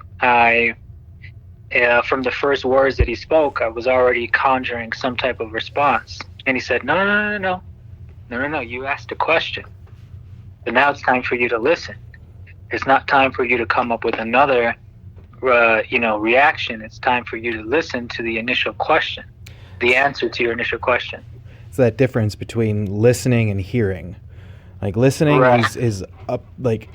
Speaker 3: from the first words that he spoke, I was already conjuring some type of response. And he said, no, you asked a question. But now it's time for you to listen. It's not time for you to come up with another, reaction. It's time for you to listen to the initial question, the answer to your initial question.
Speaker 1: It's that difference between listening and hearing. Like listening is like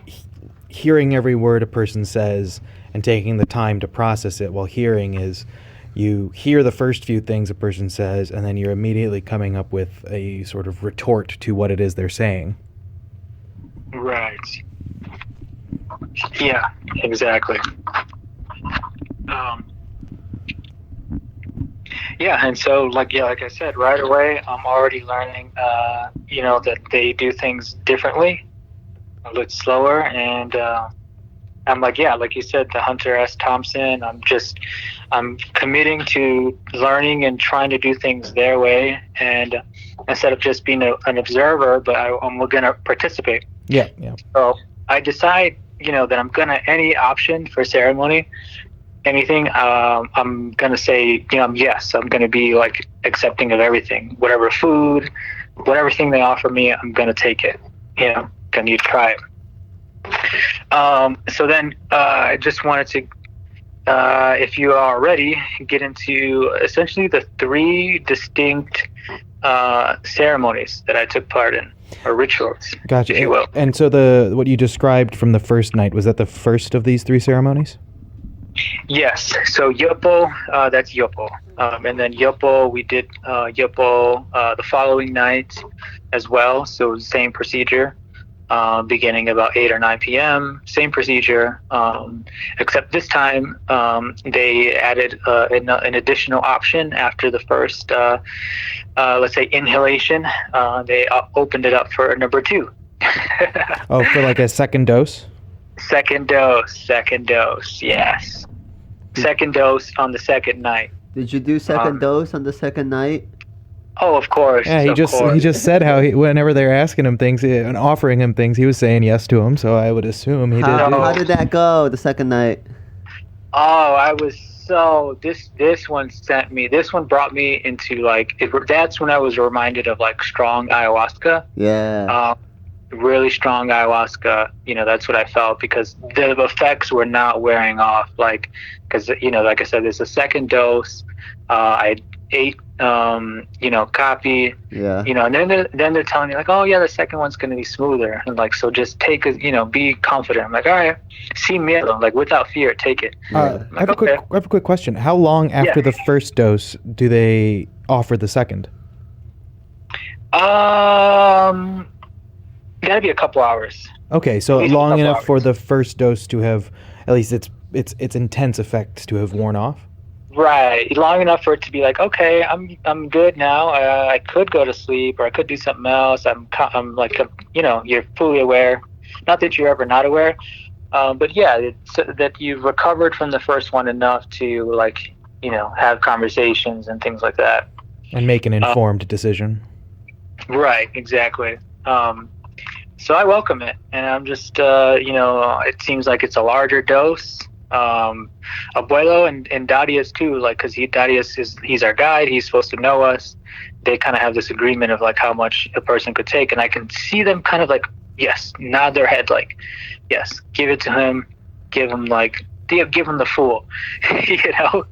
Speaker 1: hearing every word a person says and taking the time to process it, while hearing is you hear the first few things a person says and then you're immediately coming up with a sort of retort to what it is they're saying.
Speaker 3: Right. Yeah, exactly. Yeah, and so like I said, right away, I'm already learning, that they do things differently, a little slower, and I'm like, yeah, like you said, the Hunter S. Thompson. I'm committing to learning and trying to do things their way, and instead of just being an observer, but I'm going to participate.
Speaker 1: Yeah, yeah.
Speaker 3: So I decide, that I'm gonna any option for ceremony, anything. I'm gonna say, yes. I'm gonna be like accepting of everything, whatever food, whatever thing they offer me. I'm gonna take it. Gonna try it. So then I just wanted to, if you are ready, get into essentially the 3 distinct ceremonies that I took part in, or rituals,
Speaker 1: Gotcha.
Speaker 3: if you will.
Speaker 1: And so what you described from the first night, was that the first of these 3 ceremonies?
Speaker 3: Yes. So Yopo, that's Yopo. And then Yopo, we did Yopo the following night as well. So same procedure. Beginning about 8 or 9 p.m. Same procedure, except this time they added an additional option after the first, let's say, inhalation. They opened it up for number 2.
Speaker 1: Oh, for like a second dose?
Speaker 3: Second dose, yes. Second dose on the second night.
Speaker 2: Did you do second dose on the second night?
Speaker 3: Oh, of course.
Speaker 1: Yeah, he just said how whenever they're asking him things and offering him things, he was saying yes to them. So I would assume he did.
Speaker 2: How did that go the second night?
Speaker 3: Oh, I was so this one brought me into like that's when I was reminded of like strong ayahuasca.
Speaker 2: Yeah.
Speaker 3: Really strong ayahuasca. That's what I felt, because the effects were not wearing off. Like, because like I said, there's a second dose. I ate coffee.
Speaker 2: Yeah.
Speaker 3: And then they're telling me like, oh yeah, the second one's gonna be smoother, and like, so just take it, be confident. I'm like, all right, sin miedo, like without fear, take it.
Speaker 1: I have a quick question. How long after the first dose do they offer the second?
Speaker 3: Gotta be a couple hours.
Speaker 1: Okay, so long enough for the first dose to have at least its intense effects to have worn off.
Speaker 3: Right, long enough for it to be like, okay, I'm good now. I could go to sleep, or I could do something else. I'm like, you're fully aware. Not that you're ever not aware, but yeah, it's that you've recovered from the first one enough to like, have conversations and things like that,
Speaker 1: and make an informed decision.
Speaker 3: Right, exactly. So I welcome it, and I'm just, it seems like it's a larger dose. Abuelo and Dadius too, like, because Dadius he's our guide. He's supposed to know us. They kind of have this agreement of like how much a person could take, and I can see them kind of like, yes, nod their head like, yes, give it to him, give him the full,
Speaker 2: Yeah.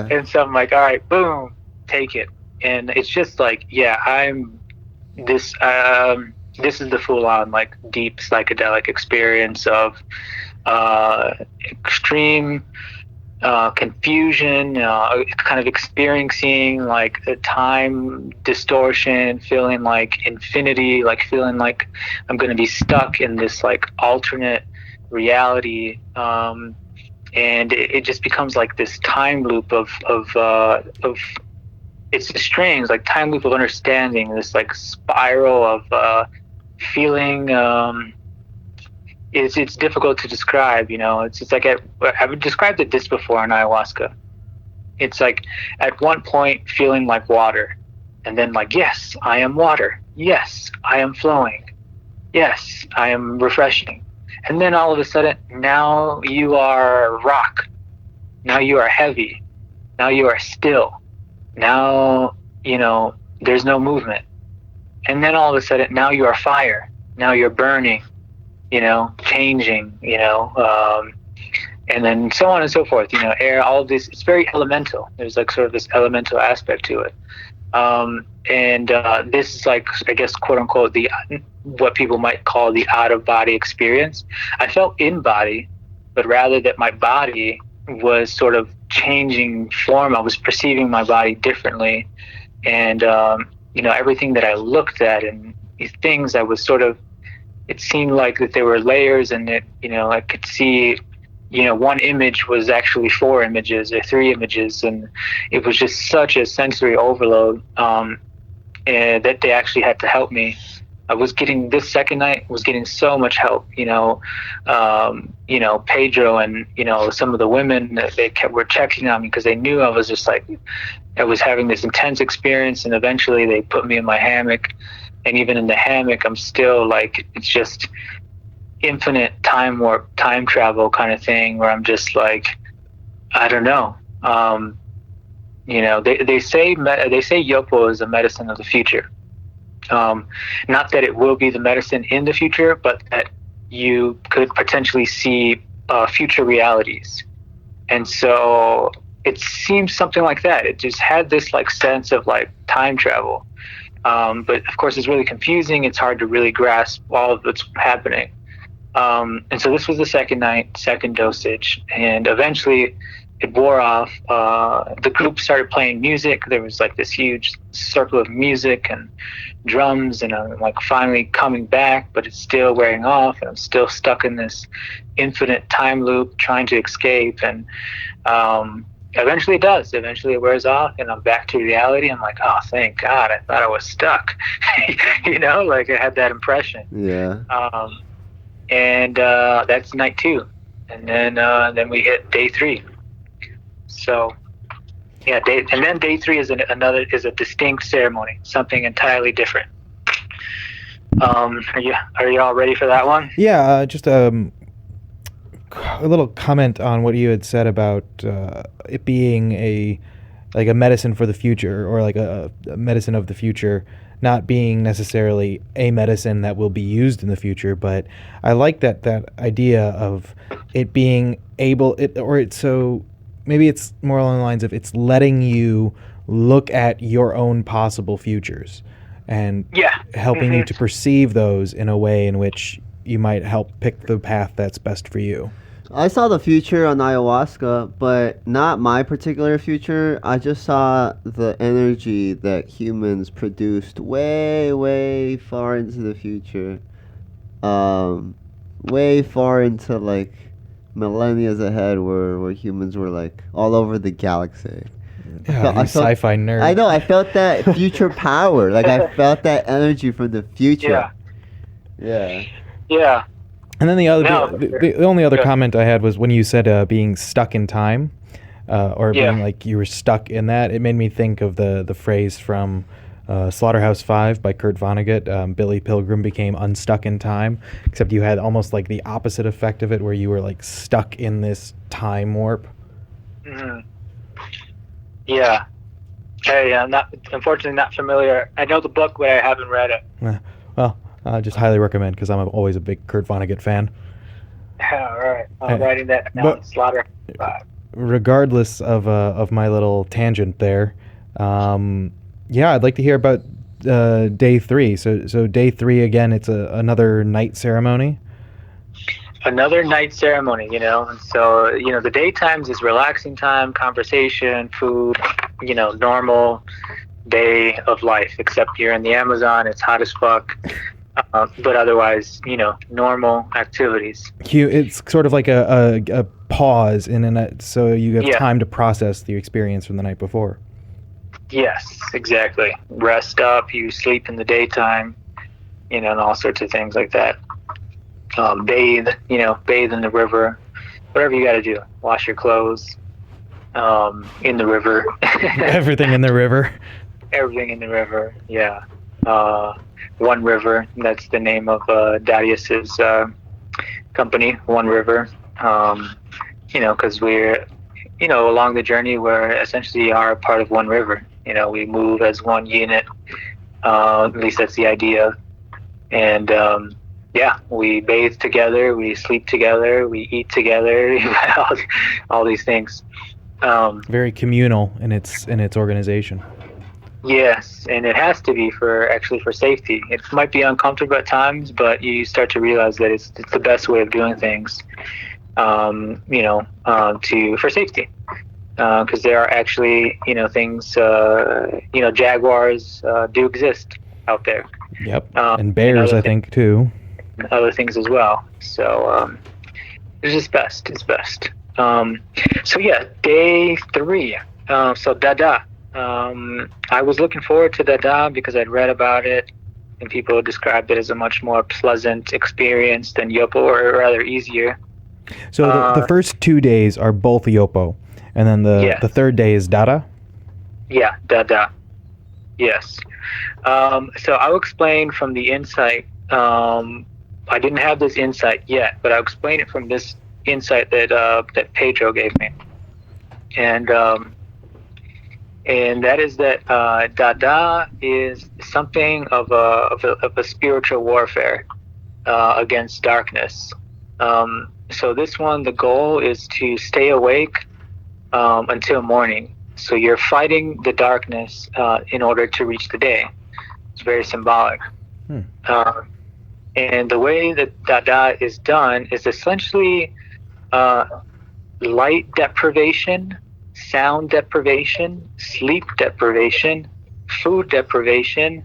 Speaker 3: And so I'm like, all right, boom, take it, and it's just like, yeah, this is the full-on like deep psychedelic experience of extreme confusion, kind of experiencing like a time distortion, feeling like infinity, like feeling like I'm going to be stuck in this like alternate reality, and it just becomes like this time loop of it's strange, like time loop of understanding, this like spiral of feeling. It's difficult to describe, it's like I've described it this before in ayahuasca. It's like at one point feeling like water, and then like, yes, I am water, yes, I am flowing, yes, I am refreshing, and then all of a sudden now you are rock, now you are heavy, now you are still, now there's no movement, and then all of a sudden now you are fire, now you're burning, changing, and then so on and so forth, air, all of this. It's very elemental. There's like sort of this elemental aspect to it. And this is like, I guess, quote unquote, what people might call the out of body experience. I felt in body, but rather that my body was sort of changing form. I was perceiving my body differently. And, everything that I looked at and these things, I was sort of, it seemed like that there were layers, and that, I could see, one image was actually 4 images or 3 images, and it was just such a sensory overload, and that they actually had to help me I was getting this second night was getting so much help, Pedro and, some of the women that were checking on me because they knew I was just like, I was having this intense experience, and eventually they put me in my hammock, and even in the hammock, I'm still like, it's just infinite time warp, time travel kind of thing where I'm just like, I don't know. They say Yopo is a medicine of the future. Not that it will be the medicine in the future, but that you could potentially see future realities. And so it seems something like that. It just had this like sense of like time travel. But of course it's really confusing. It's hard to really grasp all of what's happening. And so this was the second night, second dosage, and eventually it wore off. The group started playing music. There was like this huge circle of music and drums, and I'm like finally coming back, but it's still wearing off, and I'm still stuck in this infinite time loop trying to escape. And eventually it does. Eventually it wears off, and I'm back to reality. I'm like, oh, thank God. I thought I was stuck. Like I had that impression.
Speaker 2: Yeah.
Speaker 3: And that's night 2, and then we hit day 3. So, yeah, day 3 is a distinct ceremony, something entirely different. Are you all ready for that one?
Speaker 1: Yeah, just a little comment on what you had said about it being a medicine for the future, or like a medicine of the future, not being necessarily a medicine that will be used in the future. But I like that idea of it being so maybe it's more along the lines of it's letting you look at your own possible futures and helping you to perceive those in a way in which you might help pick the path that's best for you.
Speaker 2: I saw the future on ayahuasca, but not my particular future. I just saw the energy that humans produced way, way far into the future. Way far into like millennia ahead, where humans were like all over the galaxy.
Speaker 1: I sci-fi nerd.
Speaker 2: I know. I felt that future power. Like I felt that energy from the future. Yeah.
Speaker 3: Yeah.
Speaker 1: And then the only other comment I had was when you said being stuck in time, or being like you were stuck in that. It made me think of the phrase from Slaughterhouse-Five by Kurt Vonnegut. Billy Pilgrim became unstuck in time, except you had almost like the opposite effect of it, where you were like stuck in this time warp.
Speaker 3: Mm-hmm. Yeah. Hey, I'm unfortunately not familiar. I know the book, but I haven't read it.
Speaker 1: Well, I just highly recommend, because I'm always a big Kurt Vonnegut fan.
Speaker 3: All right. I'm writing that down. Slaughterhouse-Five.
Speaker 1: Regardless of my little tangent there, I'd like to hear about day 3. So day 3 again. It's another night ceremony.
Speaker 3: Another night ceremony, and so the daytimes is relaxing time, conversation, food, normal day of life. Except you're in the Amazon, it's hot as fuck. But otherwise, normal activities.
Speaker 1: It's sort of like a pause so you have time to process the experience from the night before.
Speaker 3: Yes, exactly. Rest up, you sleep in the daytime, and all sorts of things like that. Bathe in the river, whatever you got to do. Wash your clothes in the river.
Speaker 1: Everything in the river.
Speaker 3: Everything in the river, yeah. One River, that's the name of Darius's company, One River. Because we're, along the journey, we're essentially are part of one river. We move as one unit. At least that's the idea. And we bathe together, we sleep together, we eat together, all these things.
Speaker 1: Very communal in its organization.
Speaker 3: Yes, and it has to be for safety. It might be uncomfortable at times, but you start to realize that it's the best way of doing things. For safety, because there are actually things. Jaguars do exist out there.
Speaker 1: Yep, and bears, I think, too.
Speaker 3: Other things as well. So it's just best. It's best. Day 3. So Dada. I was looking forward to Dada because I'd read about it, and people described it as a much more pleasant experience than Yopo, or rather easier.
Speaker 1: So the first 2 days are both Yopo, and then the third day is Dada?
Speaker 3: Yeah, Dada. Yes. So I'll explain from the insight. I didn't have this insight yet, but I'll explain it from this insight that Pedro gave me. And that is that Dada is something of a spiritual warfare against darkness. So this one, the goal is to stay awake until morning. So you're fighting the darkness in order to reach the day. It's very symbolic. And the way that Dada is done is essentially light deprivation, sound deprivation, sleep deprivation, food deprivation,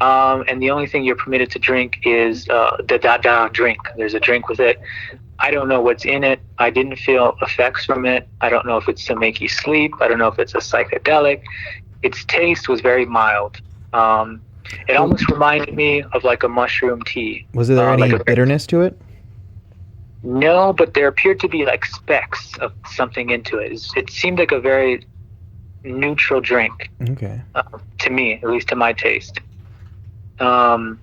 Speaker 3: and the only thing you're permitted to drink is the Dada drink. There's a drink with it. I don't know what's in it. I didn't feel effects from it. I don't know if it's to make you sleep. I don't know if it's a psychedelic. Its taste was very mild. It almost reminded me of like a mushroom tea.
Speaker 1: Was there any bitterness to it?
Speaker 3: No, but there appeared to be like specks of something into it. It seemed like a very neutral drink.
Speaker 1: Okay.
Speaker 3: To me, at least to my taste. So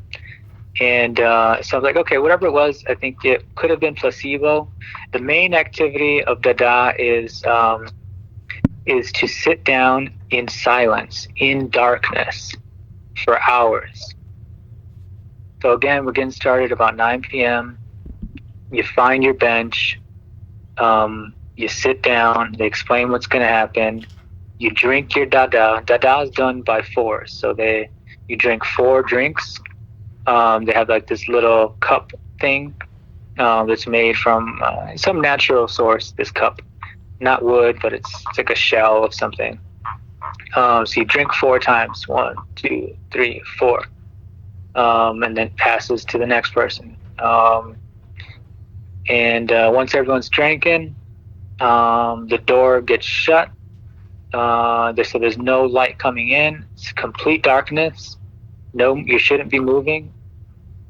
Speaker 3: I was like, okay, whatever it was, I think it could have been placebo. The main activity of Dada is to sit down in silence, in darkness, for hours. So again, we're getting started about 9 p.m. You find your bench, you sit down, they explain what's going to happen, you drink your Dada. Dada is done by fours, so you drink 4 drinks. They have like this little cup thing that's made from some natural source, this cup. Not wood, but it's like a shell of something. So you drink 4 times, 1, 2, 3, 4, and then passes to the next person. And once everyone's drinking, the door gets shut. So there's no light coming in. It's complete darkness. No, you shouldn't be moving,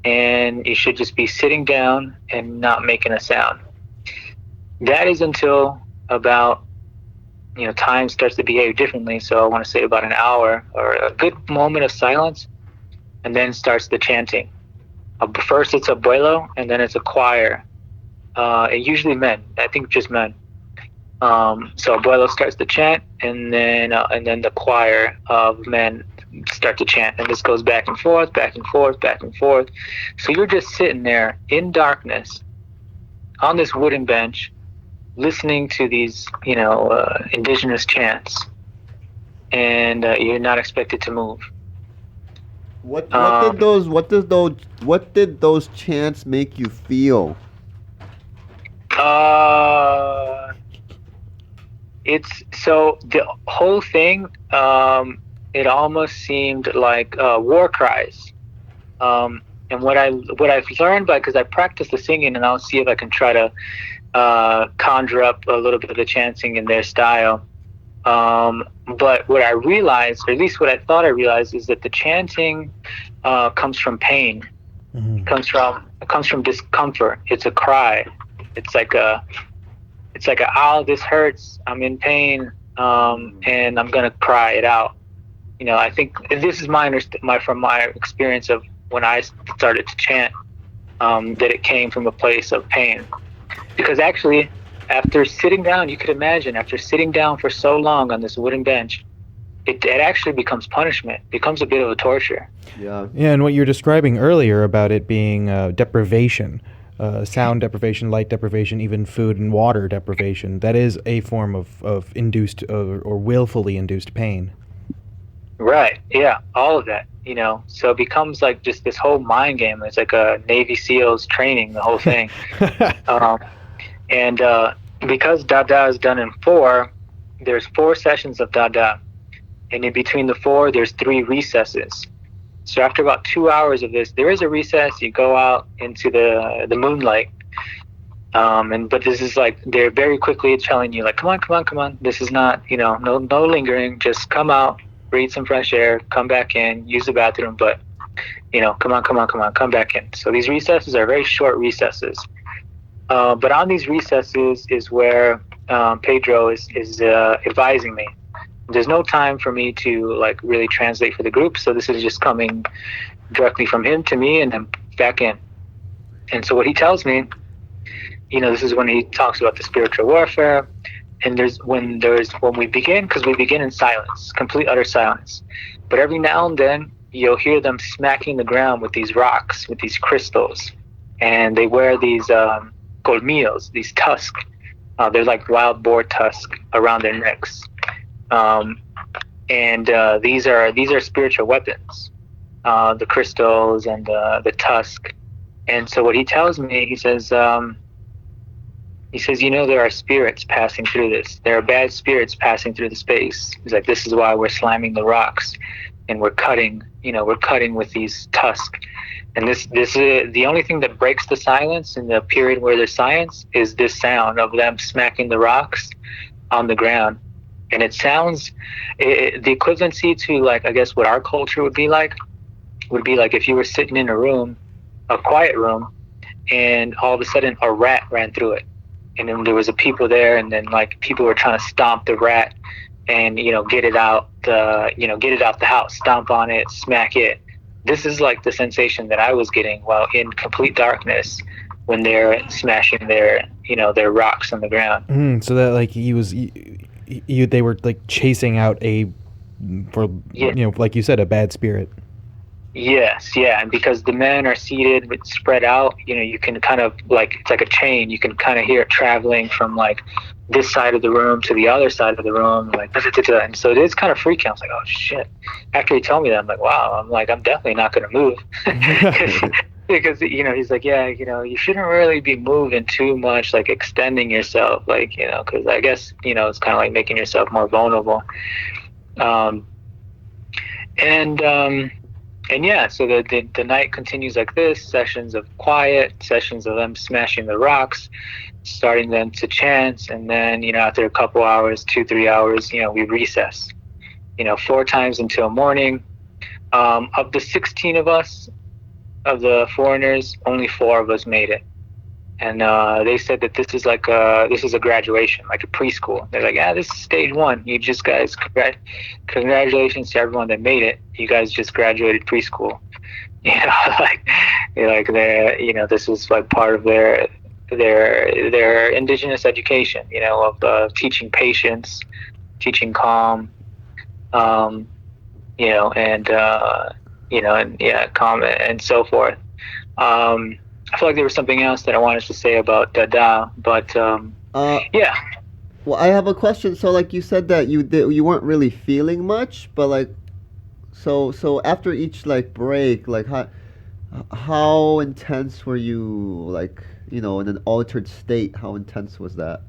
Speaker 3: and you should just be sitting down and not making a sound. That is until about, time starts to behave differently. So I want to say about an hour or a good moment of silence, and then starts the chanting. First it's abuelo, and then it's a choir. And usually men. I think just men. So abuelo starts to chant, and then the choir of men start to chant, and this goes back and forth, back and forth, back and forth. So you're just sitting there in darkness on this wooden bench, listening to these, indigenous chants, and you're not expected to move.
Speaker 2: What did those chants make you feel?
Speaker 3: It's so the whole thing. It almost seemed like war cries. And what I've learned because I practice the singing, and I'll see if I can try to conjure up a little bit of the chanting in their style. But what I realized, or at least what I thought I realized, is that the chanting comes from pain. Mm-hmm. It comes from discomfort. It's a cry. It's like a ow, this hurts. I'm in pain, and I'm gonna cry it out. I think this is from my experience of when I started to chant, that it came from a place of pain. Because actually, after sitting down, you could imagine, after sitting down for so long on this wooden bench, it actually becomes punishment, becomes a bit of a torture.
Speaker 2: Yeah.
Speaker 1: Yeah, and what you're describing earlier about it being deprivation, sound deprivation, light deprivation, even food and water deprivation, that is a form of induced or willfully induced pain.
Speaker 3: Right, yeah, all of that, so it becomes like just this whole mind game. It's like a Navy SEALs training, the whole thing. And because Dada is done in 4, there's 4 sessions of Dada, and in between the 4, there's 3 recesses. So after about 2 hours of this, there is a recess. You go out into the moonlight, but this is like they're very quickly telling you, like, come on. This is not, no lingering. Just come out, breathe some fresh air, come back in, use the bathroom. But come on, come back in. So these recesses are very short recesses. But on these recesses is where Pedro is advising me. There's no time for me to like really translate for the group, so this is just coming directly from him to me and then back in. And so what he tells me, this is when he talks about the spiritual warfare. And when we begin, because we begin in silence, complete utter silence. But every now and then you'll hear them smacking the ground with these rocks, with these crystals, and they wear these colmillos, these tusks. They're like wild boar tusks around their necks. And these are spiritual weapons, the crystals and the tusk. And so what he tells me, he says, there are spirits passing through this. There are bad spirits passing through the space. He's like, this is why we're slamming the rocks and we're cutting with these tusks. And this is the only thing that breaks the silence in the period where there's silence is this sound of them smacking the rocks on the ground. And it sounds, the equivalency to like, I guess what our culture would be like if you were sitting in a quiet room, and all of a sudden a rat ran through it. And then there was people there, and then like people were trying to stomp the rat and, get it out the house, stomp on it, smack it. This is like the sensation that I was getting while in complete darkness when they're smashing their rocks on the ground.
Speaker 1: So that like they were like chasing out like you said, a bad spirit.
Speaker 3: Yes, yeah, and because the men are seated, spread out, you can kind of like, it's like a chain. You can kind of hear it traveling from like this side of the room to the other side of the room, like, and so it is kind of freaky. I was like, oh shit. After he told me that, I'm like, wow. I'm definitely not going to move because he's like, yeah, you shouldn't really be moving too much, like extending yourself, like, because I guess it's kind of like making yourself more vulnerable. And yeah, so the night continues like this, sessions of quiet, sessions of them smashing the rocks, starting then to chant, and then, after a couple hours, 2-3 hours, we recess, 4 times until morning. Of the 16 of us, of the foreigners, only 4 of us made it. And they said that this is a graduation, like a preschool. They're like, this is stage 1. You just guys, congratulations to everyone that made it. You guys just graduated preschool. This is like part of their indigenous education, of teaching patience, teaching calm, calm and so forth. I feel like there was something else that I wanted to say about Dada, but yeah.
Speaker 2: Well, I have a question. So, like you said that you weren't really feeling much, but like, so after each like break, like how intense were you? Like, in an altered state, how intense was that?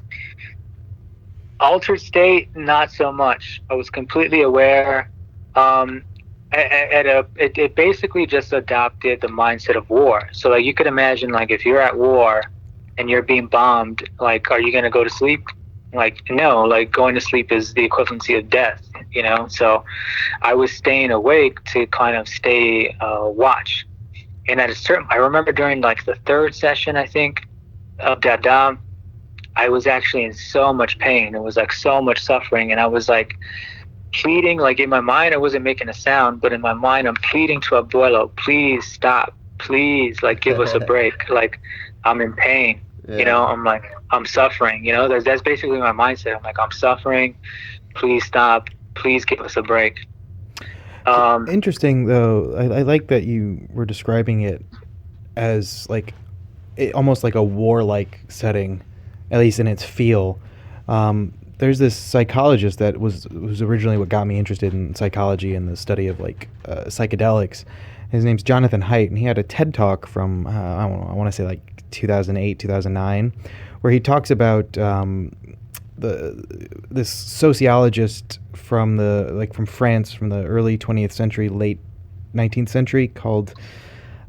Speaker 3: Altered state, not so much. I was completely aware. It basically just adopted the mindset of war. So like you could imagine, like if you're at war and you're being bombed, like are you gonna go to sleep? Like no, like going to sleep is the equivalency of death, So I was staying awake to kind of stay watch. And I remember during like the 3rd session, I think, of Dada, I was actually in so much pain. It was like so much suffering, and I was like pleading, like in my mind I wasn't making a sound, but in my mind I'm pleading to Abuelo, please stop, please, like give us a break, like I'm in pain. I'm like, I'm suffering, that's basically my mindset. I'm like, I'm suffering, please stop, please give us a break.
Speaker 1: Interesting though, I like that you were describing it as like almost like a warlike setting, at least in its feel. There's this psychologist that was originally what got me interested in psychology and the study of like psychedelics. His name's Jonathan Haidt, and he had a TED Talk from I want to say like 2008, 2009, where he talks about this sociologist from France from the early 20th century, late 19th century, called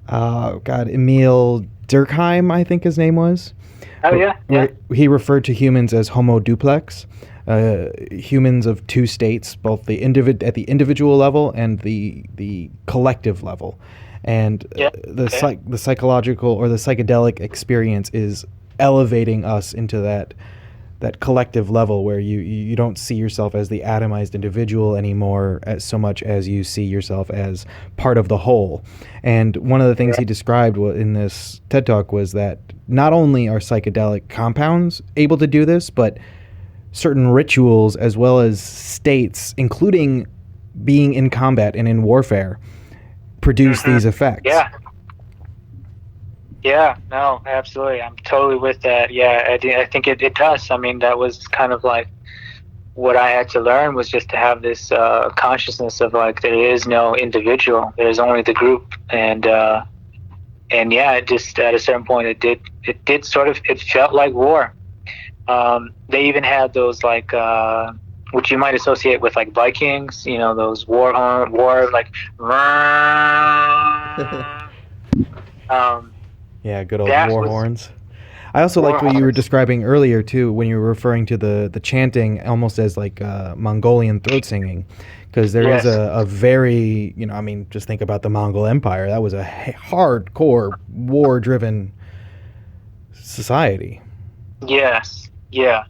Speaker 1: Emile Durkheim, I think his name was.
Speaker 3: Oh yeah.
Speaker 1: He referred to humans as homo duplex, humans of 2 states, both at the individual level and the collective level. and the psychological or the psychedelic experience is elevating us into that collective level where you don't see yourself as the atomized individual anymore as so much as you see yourself as part of the whole. And one of the things he described in this TED Talk was that not only are psychedelic compounds able to do this, but certain rituals as well as states, including being in combat and in warfare, produce these effects.
Speaker 3: Yeah, no, absolutely. I'm totally with that. Yeah, I think it does. I mean, that was kind of like what I had to learn, was just to have this consciousness of like, there is no individual, there's only the group. And yeah, it just, at a certain point, it did sort of, it felt like war. They even had those like, which you might associate with like Vikings, those war like,
Speaker 1: yeah, good old war horns. I also liked what you were describing earlier too, when you were referring to the chanting almost as like Mongolian throat singing, because there is a very, just think about the Mongol Empire. That was a hardcore war-driven society.
Speaker 3: Yes, yeah,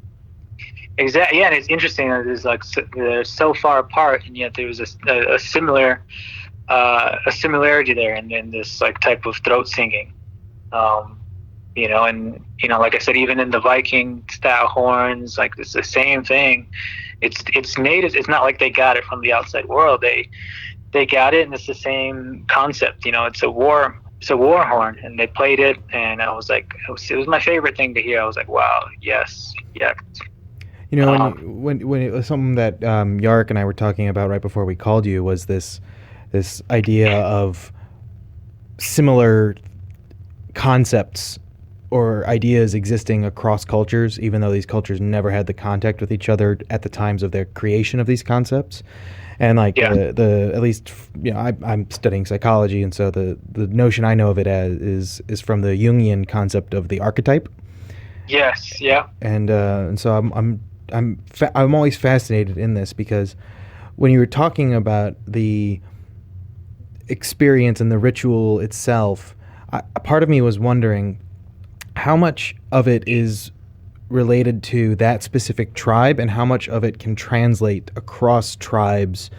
Speaker 3: exactly. Yeah, and it's interesting that it's like they're so far apart, and yet there was a similarity there, in this like type of throat singing. Like I said, even in the Viking style horns, like it's the same thing. It's native. It's not like they got it from the outside world. They got it, and it's the same concept. It's a war horn, and they played it, and I was like, it was my favorite thing to hear. I was like, wow, yes, yeah.
Speaker 1: When it was something that Yark and I were talking about right before we called you, was this idea of similar concepts or ideas existing across cultures, even though these cultures never had the contact with each other at the times of their creation of these concepts. And like the at least I'm studying psychology, and so the notion I know of it as is from the Jungian concept of the archetype.
Speaker 3: Yes, yeah.
Speaker 1: And so I'm always fascinated in this, because when you were talking about the experience and the ritual itself, a part of me was wondering how much of it is related to that specific tribe and how much of it can translate across tribes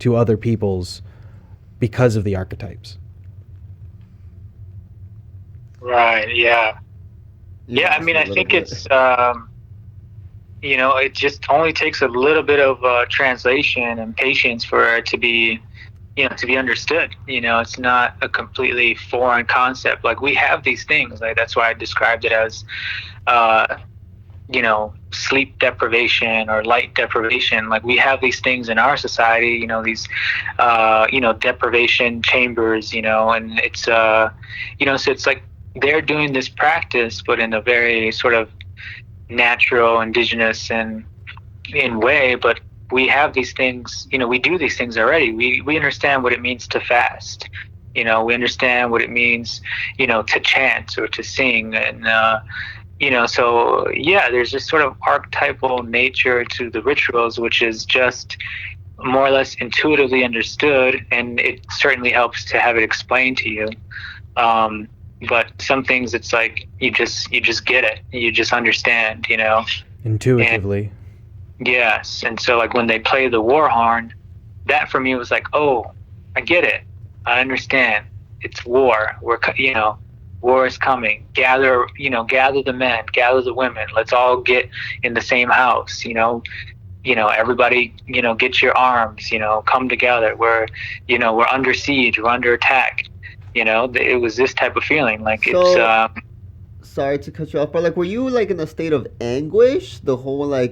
Speaker 1: to other peoples because of the archetypes.
Speaker 3: Right, yeah. Yeah, I mean, I think it's, it just only takes a little bit of translation and patience for it to be, to be understood. It's not a completely foreign concept. Like, we have these things. Like, that's why I described it as, sleep deprivation or light deprivation. Like, we have these things in our society, these, deprivation chambers, and it's, so it's like they're doing this practice, but in a very sort of natural, indigenous and in way, but we have these things, we do these things already. We understand what it means to fast. We understand what it means, to chant or to sing. And, so yeah, there's this sort of archetypal nature to the rituals, which is just more or less intuitively understood. And it certainly helps to have it explained to you. But some things, it's like, you just get it. You just understand,
Speaker 1: Intuitively.
Speaker 3: Yes, and so like when they play the war horn, that for me was like, oh, I get it. I understand. It's war. War is coming. Gather the men, gather the women. Let's all get in the same house. Everybody, get your arms. Come together. We're under siege. We're under attack. It was this type of feeling. Like, it's.
Speaker 2: Sorry to cut you off, but like, were you like in a state of anguish the whole
Speaker 3: for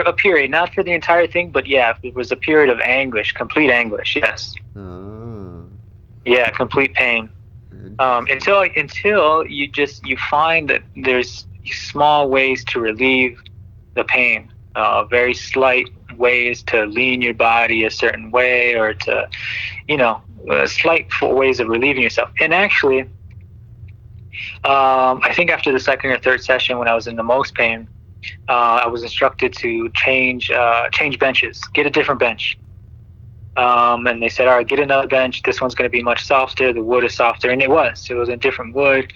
Speaker 3: a period, not for the entire thing, but yeah, it was a period of anguish, complete anguish. Yes. Yeah, complete pain. Until you find that there's small ways to relieve the pain, very slight ways to lean your body a certain way, or to, slight ways of relieving yourself. And actually, I think after the second or third session, when I was in the most pain, I was instructed to change benches, get a different bench. And they said, all right, get another bench. This one's going to be much softer. The wood is softer. And it was a different wood.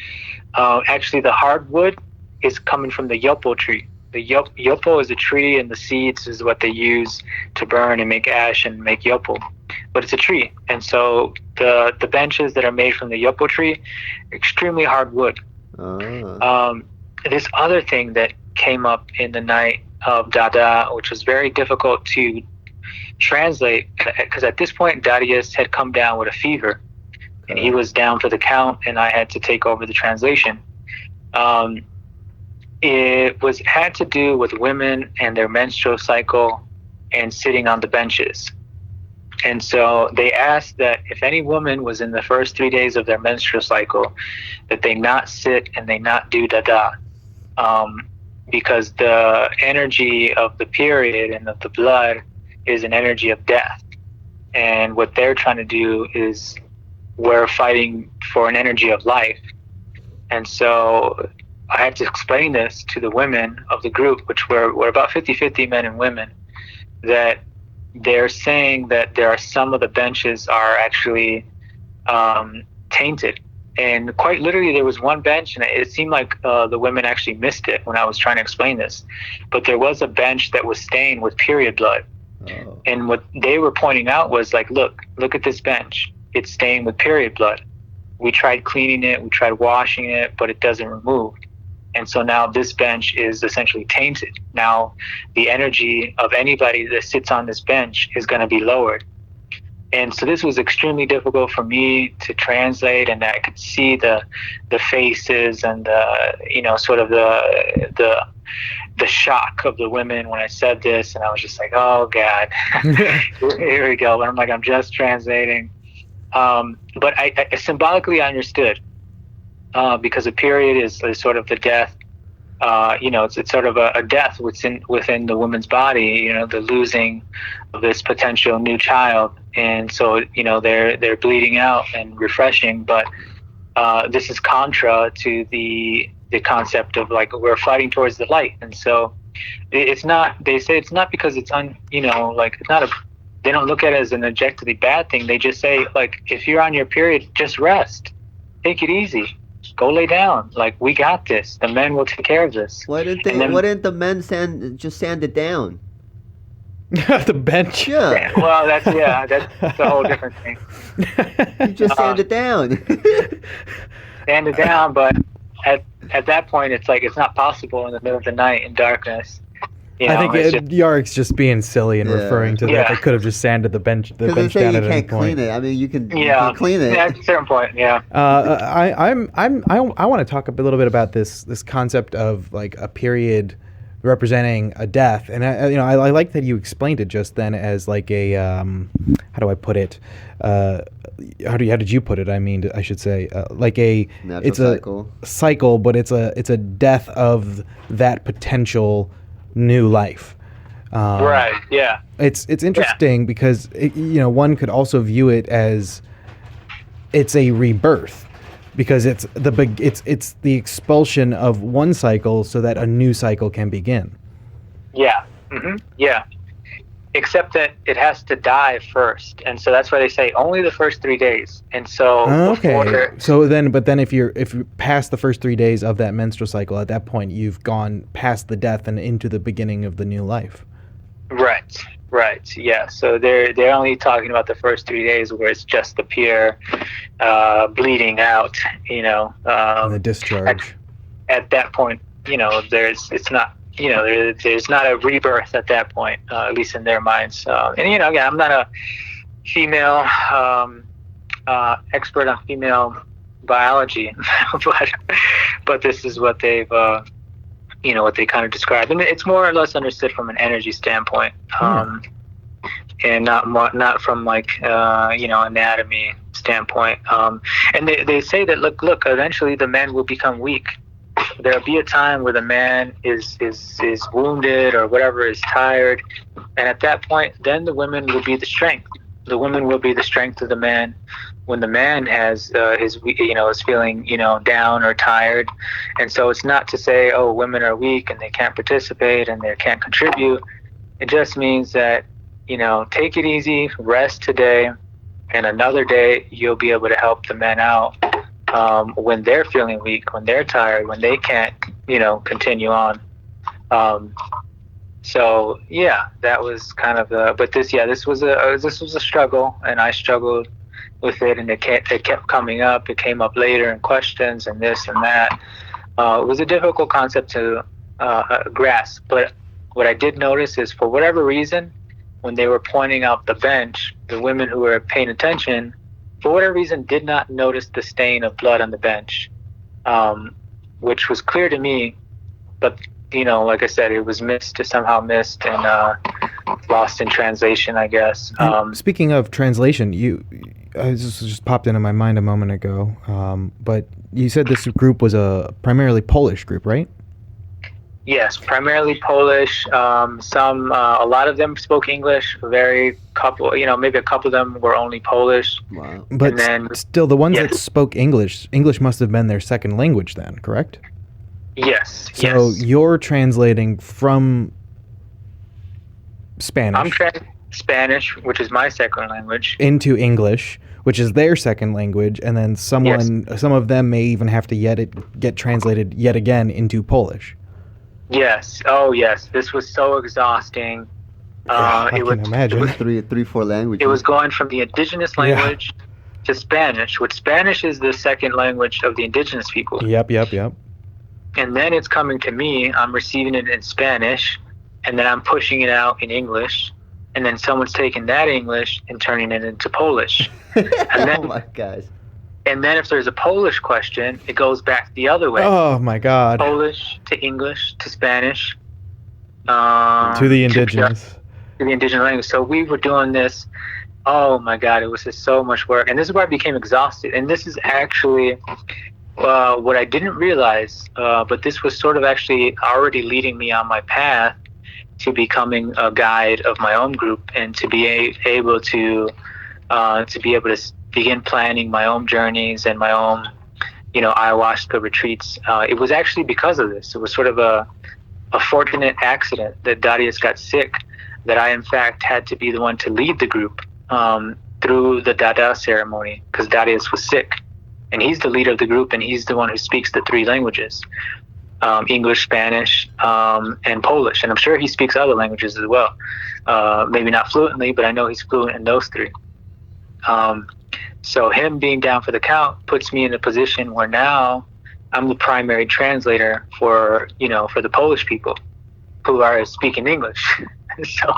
Speaker 3: Actually, the hardwood is coming from the Yopo tree. The Yopo is a tree, and the seeds is what they use to burn and make ash and make Yopo. But it's a tree. And so the benches that are made from the Yopo tree, extremely hard wood. This other thing that came up in the night of Dada, which was very difficult to translate, because at this point Darius had come down with a fever, and he was down for the count, and I had to take over the translation. It had to do with women and their menstrual cycle and sitting on the benches. And so they asked that if any woman was in the first 3 days of their menstrual cycle, that they not sit and they not do Dada, because the energy of the period and of the blood is an energy of death. And what they're trying to do is we're fighting for an energy of life. And so I had to explain this to the women of the group, which were about 50-50 men and women, that they're saying that there are some of the benches are actually tainted. And quite literally, there was one bench, and it seemed like the women actually missed it when I was trying to explain this. But there was a bench that was stained with period blood. Oh. And what they were pointing out was like, look at this bench. It's stained with period blood. We tried cleaning it, we tried washing it, but it doesn't remove. And so now this bench is essentially tainted. Now the energy of anybody that sits on this bench is going to be lowered. And so this was extremely difficult for me to translate, and I could see the faces and sort of the shock of the women when I said this, and I was just like, oh God, here we go. And I'm just translating. But I symbolically understood, because a period is sort of the death. It's sort of a death within the woman's body, the losing of this potential new child. And so, they're bleeding out and refreshing, but this is contra to the concept of like, we're fighting towards the light. And so it's not, they say it's not because it's it's not they don't look at it as an objectively bad thing. They just say, like, if you're on your period, just rest, take it easy. Go lay down. Like, we got this. The men will take care of this.
Speaker 2: Why didn't the men sand it down?
Speaker 1: The bench?
Speaker 2: Yeah.
Speaker 3: Well, that's a whole different thing.
Speaker 2: You just sand it down.
Speaker 3: Sand it down, but at that point, it's like, it's not possible in the middle of the night in darkness.
Speaker 1: I think Yarick's just being silly and referring to that. They could have just sanded the bench down at any point.
Speaker 2: You can't clean it. I mean, you can clean it.
Speaker 3: Yeah, at a certain point, yeah.
Speaker 1: I want to talk a little bit about this concept of like a period representing a death, and I like that you explained it just then as like a how do I put it? How did you put it? I mean, I should say like a
Speaker 2: natural
Speaker 1: cycle, but it's a death of that potential new life.
Speaker 3: Right. Yeah.
Speaker 1: It's interesting because one could also view it as it's a rebirth, because it's the expulsion of one cycle so that a new cycle can begin. Yeah.
Speaker 3: Mm-hmm. Yeah. Except that it has to die first, and so that's why they say only the first 3 days. And so
Speaker 1: but then if you're past the first 3 days of that menstrual cycle, at that point you've gone past the death and into the beginning of the new life.
Speaker 3: Right. Yeah. So they're only talking about the first 3 days where it's just the pure bleeding out.
Speaker 1: And the discharge.
Speaker 3: At that point, there's not a rebirth at that point, at least in their minds. Again, I'm not a female expert on female biology, but this is what they've, what they kind of described. And it's more or less understood from an energy standpoint, and not from like, anatomy standpoint. And they say that, look, eventually the men will become weak. There'll be a time where the man is wounded or whatever, is tired, and at that point, then the women will be the strength. The women will be the strength of the man. When the man is feeling down or tired, and so it's not to say, oh, women are weak and they can't participate and they can't contribute. It just means that take it easy, rest today, and another day you'll be able to help the men out when they're feeling weak, when they're tired, when they can't, continue on. So yeah, that was kind of this was a struggle, and I struggled with it, and it kept coming up. It came up later in questions and this and that. It was a difficult concept to grasp, but what I did notice is, for whatever reason, when they were pointing out the bench, the women who were paying attention, for whatever reason, did not notice the stain of blood on the bench, which was clear to me, but like I said, it was somehow missed and lost in translation, I guess.
Speaker 1: Speaking of translation, this just popped into my mind a moment ago, but you said this group was a primarily Polish group, right?
Speaker 3: Yes, primarily Polish. A lot of them spoke English. Maybe a couple of them were only Polish.
Speaker 1: Wow. But still, the ones that spoke English must have been their second language then, correct?
Speaker 3: Yes.
Speaker 1: So you're translating from Spanish.
Speaker 3: I'm translating Spanish, which is my second language,
Speaker 1: into English, which is their second language, and then some of them may even have to get translated yet again into Polish.
Speaker 3: Yes. Oh, yes. This was so exhausting.
Speaker 1: I can imagine.
Speaker 2: It was three, 4 languages.
Speaker 3: It was going from the indigenous language to Spanish, which Spanish is the second language of the indigenous people.
Speaker 1: Yep.
Speaker 3: And then it's coming to me. I'm receiving it in Spanish, and then I'm pushing it out in English, and then someone's taking that English and turning it into Polish. And then,
Speaker 2: oh my gosh.
Speaker 3: And then if there's a Polish question, it goes back the other way.
Speaker 1: Oh my God.
Speaker 3: Polish to English to Spanish.
Speaker 1: To the indigenous.
Speaker 3: To the indigenous language. So we were doing this. Oh my God, it was just so much work. And this is where I became exhausted. And this is actually what I didn't realize, but this was sort of actually already leading me on my path to becoming a guide of my own group, and to be able to begin planning my own journeys and my own, ayahuasca retreats. It was actually because of this. It was sort of a fortunate accident that Darius got sick, that I in fact had to be the one to lead the group through the Dada ceremony, because Darius was sick. And he's the leader of the group, and he's the one who speaks the 3 languages, English, Spanish, and Polish. And I'm sure he speaks other languages as well. Maybe not fluently, but I know he's fluent in those 3. So him being down for the count puts me in a position where now I'm the primary translator for the Polish people who are speaking English. So,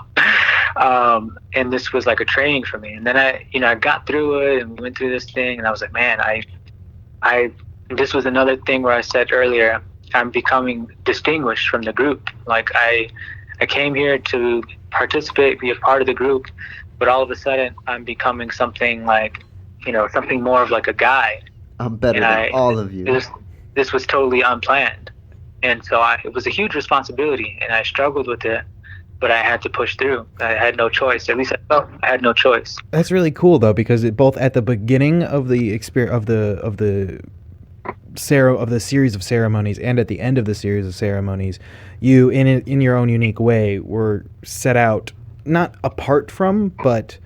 Speaker 3: and this was like a training for me. And then I got through it and went through this thing, and I was like, man, this was another thing where I said earlier, I'm becoming distinguished from the group. Like I came here to participate, be a part of the group, but all of a sudden I'm becoming something like, something more of like a guide.
Speaker 2: I'm better than all of you.
Speaker 3: This was totally unplanned. And so it was a huge responsibility, and I struggled with it, but I had to push through. I had no choice. At least I felt I had no choice.
Speaker 1: That's really cool, though, because both at the beginning of the series of ceremonies and at the end of the series of ceremonies, you in your own unique way were set out not apart from, but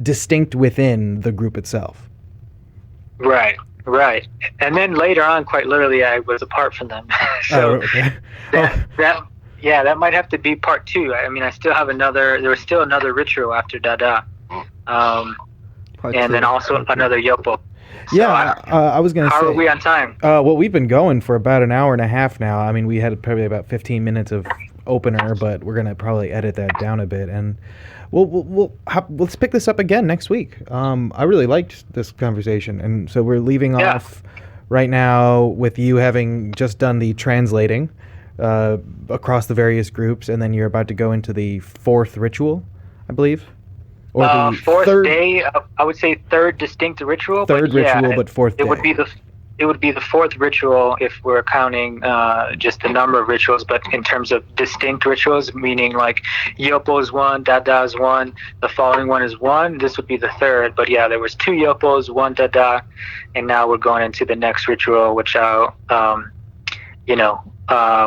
Speaker 1: distinct within the group itself.
Speaker 3: Right. And then later on, quite literally, I was apart from them. So
Speaker 1: okay.
Speaker 3: that might have to be part 2. I mean, there was still another ritual after Dada. And then also another Yopo. So
Speaker 1: I was going to say.
Speaker 3: How are we on time?
Speaker 1: Well, we've been going for about an hour and a half now. I mean, we had probably about 15 minutes of opener, but we're going to probably edit that down a bit. And let's pick this up again next week. I really liked this conversation. And so we're leaving off right now with you having just done the translating across the various groups, and then you're about to go into the 4th ritual, I believe. Or the
Speaker 3: 4th day, I would say 3rd distinct ritual.
Speaker 1: But 4th day.
Speaker 3: It would be the 4th ritual if we're counting just the number of rituals, but in terms of distinct rituals, meaning like Yopo is 1, Dada is 1, the following one is 1, this would be the 3rd. But yeah, there was 2 Yopos, 1 Dada, and now we're going into the next ritual, which I'll,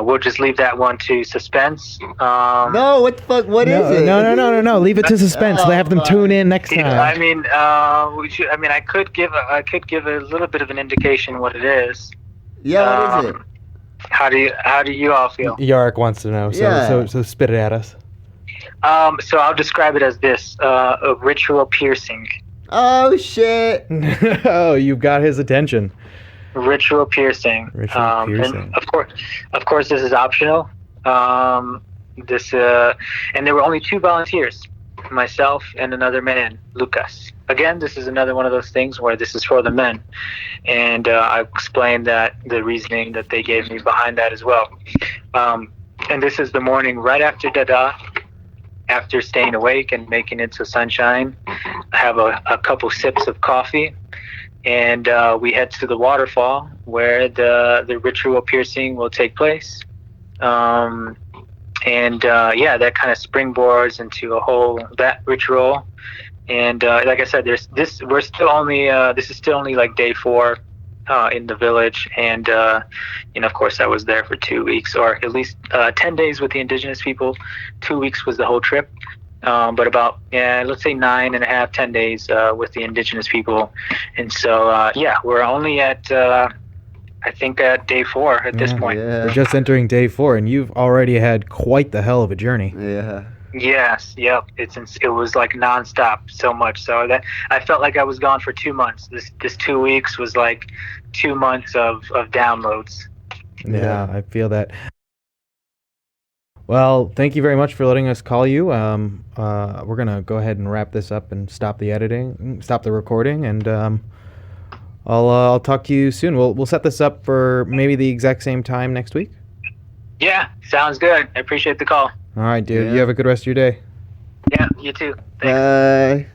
Speaker 3: we'll just leave that one to suspense.
Speaker 2: No, what the fuck? What is it?
Speaker 1: No. Leave it to suspense.
Speaker 2: Oh,
Speaker 1: Have them
Speaker 2: fuck.
Speaker 1: tune in next time.
Speaker 3: I mean, I could give a little bit of an indication what it is.
Speaker 2: Yeah, what is it?
Speaker 3: How do you all feel?
Speaker 1: Yarrick wants to know, so,
Speaker 2: Yeah.
Speaker 1: so spit it at us.
Speaker 3: So I'll describe it as this: a ritual piercing.
Speaker 2: Oh shit!
Speaker 1: Oh, you got his attention.
Speaker 3: Ritual piercing.
Speaker 1: Ritual piercing.
Speaker 3: And of course, this is optional. And there were only 2 volunteers, myself and another man, Lucas. Again, this is another one of those things where this is for the men, and I explained that the reasoning that they gave me behind that as well. And this is the morning right after Dada. After staying awake and making it to sunshine, I have a couple sips of coffee, and we head to the waterfall where the ritual piercing will take place. That kind of springboards into a whole that ritual. And like I said, this is still only like day 4 in the village, and of course I was there for 2 weeks, or at least 10 days with the indigenous people. 2 weeks was the whole trip, but about let's say 9.5, 10 days with the indigenous people. And so we're only at I think at day 4 at this point.
Speaker 2: Yeah.
Speaker 1: We're just entering day 4, and you've already had quite the hell of a journey.
Speaker 2: Yeah.
Speaker 3: Yes, yep. It was like nonstop, so much so that I felt like I was gone for 2 months. This 2 weeks was like 2 months of downloads.
Speaker 1: Yeah, I feel that. Well, thank you very much for letting us call you. We're gonna go ahead and wrap this up and stop the recording, and I'll talk to you soon. We'll set this up for maybe the exact same time next week.
Speaker 3: Yeah, sounds good. I appreciate the call.
Speaker 1: All right, dude.
Speaker 2: Yeah.
Speaker 1: You have a good rest of your day.
Speaker 3: Yeah, you too. Thanks.
Speaker 2: Bye.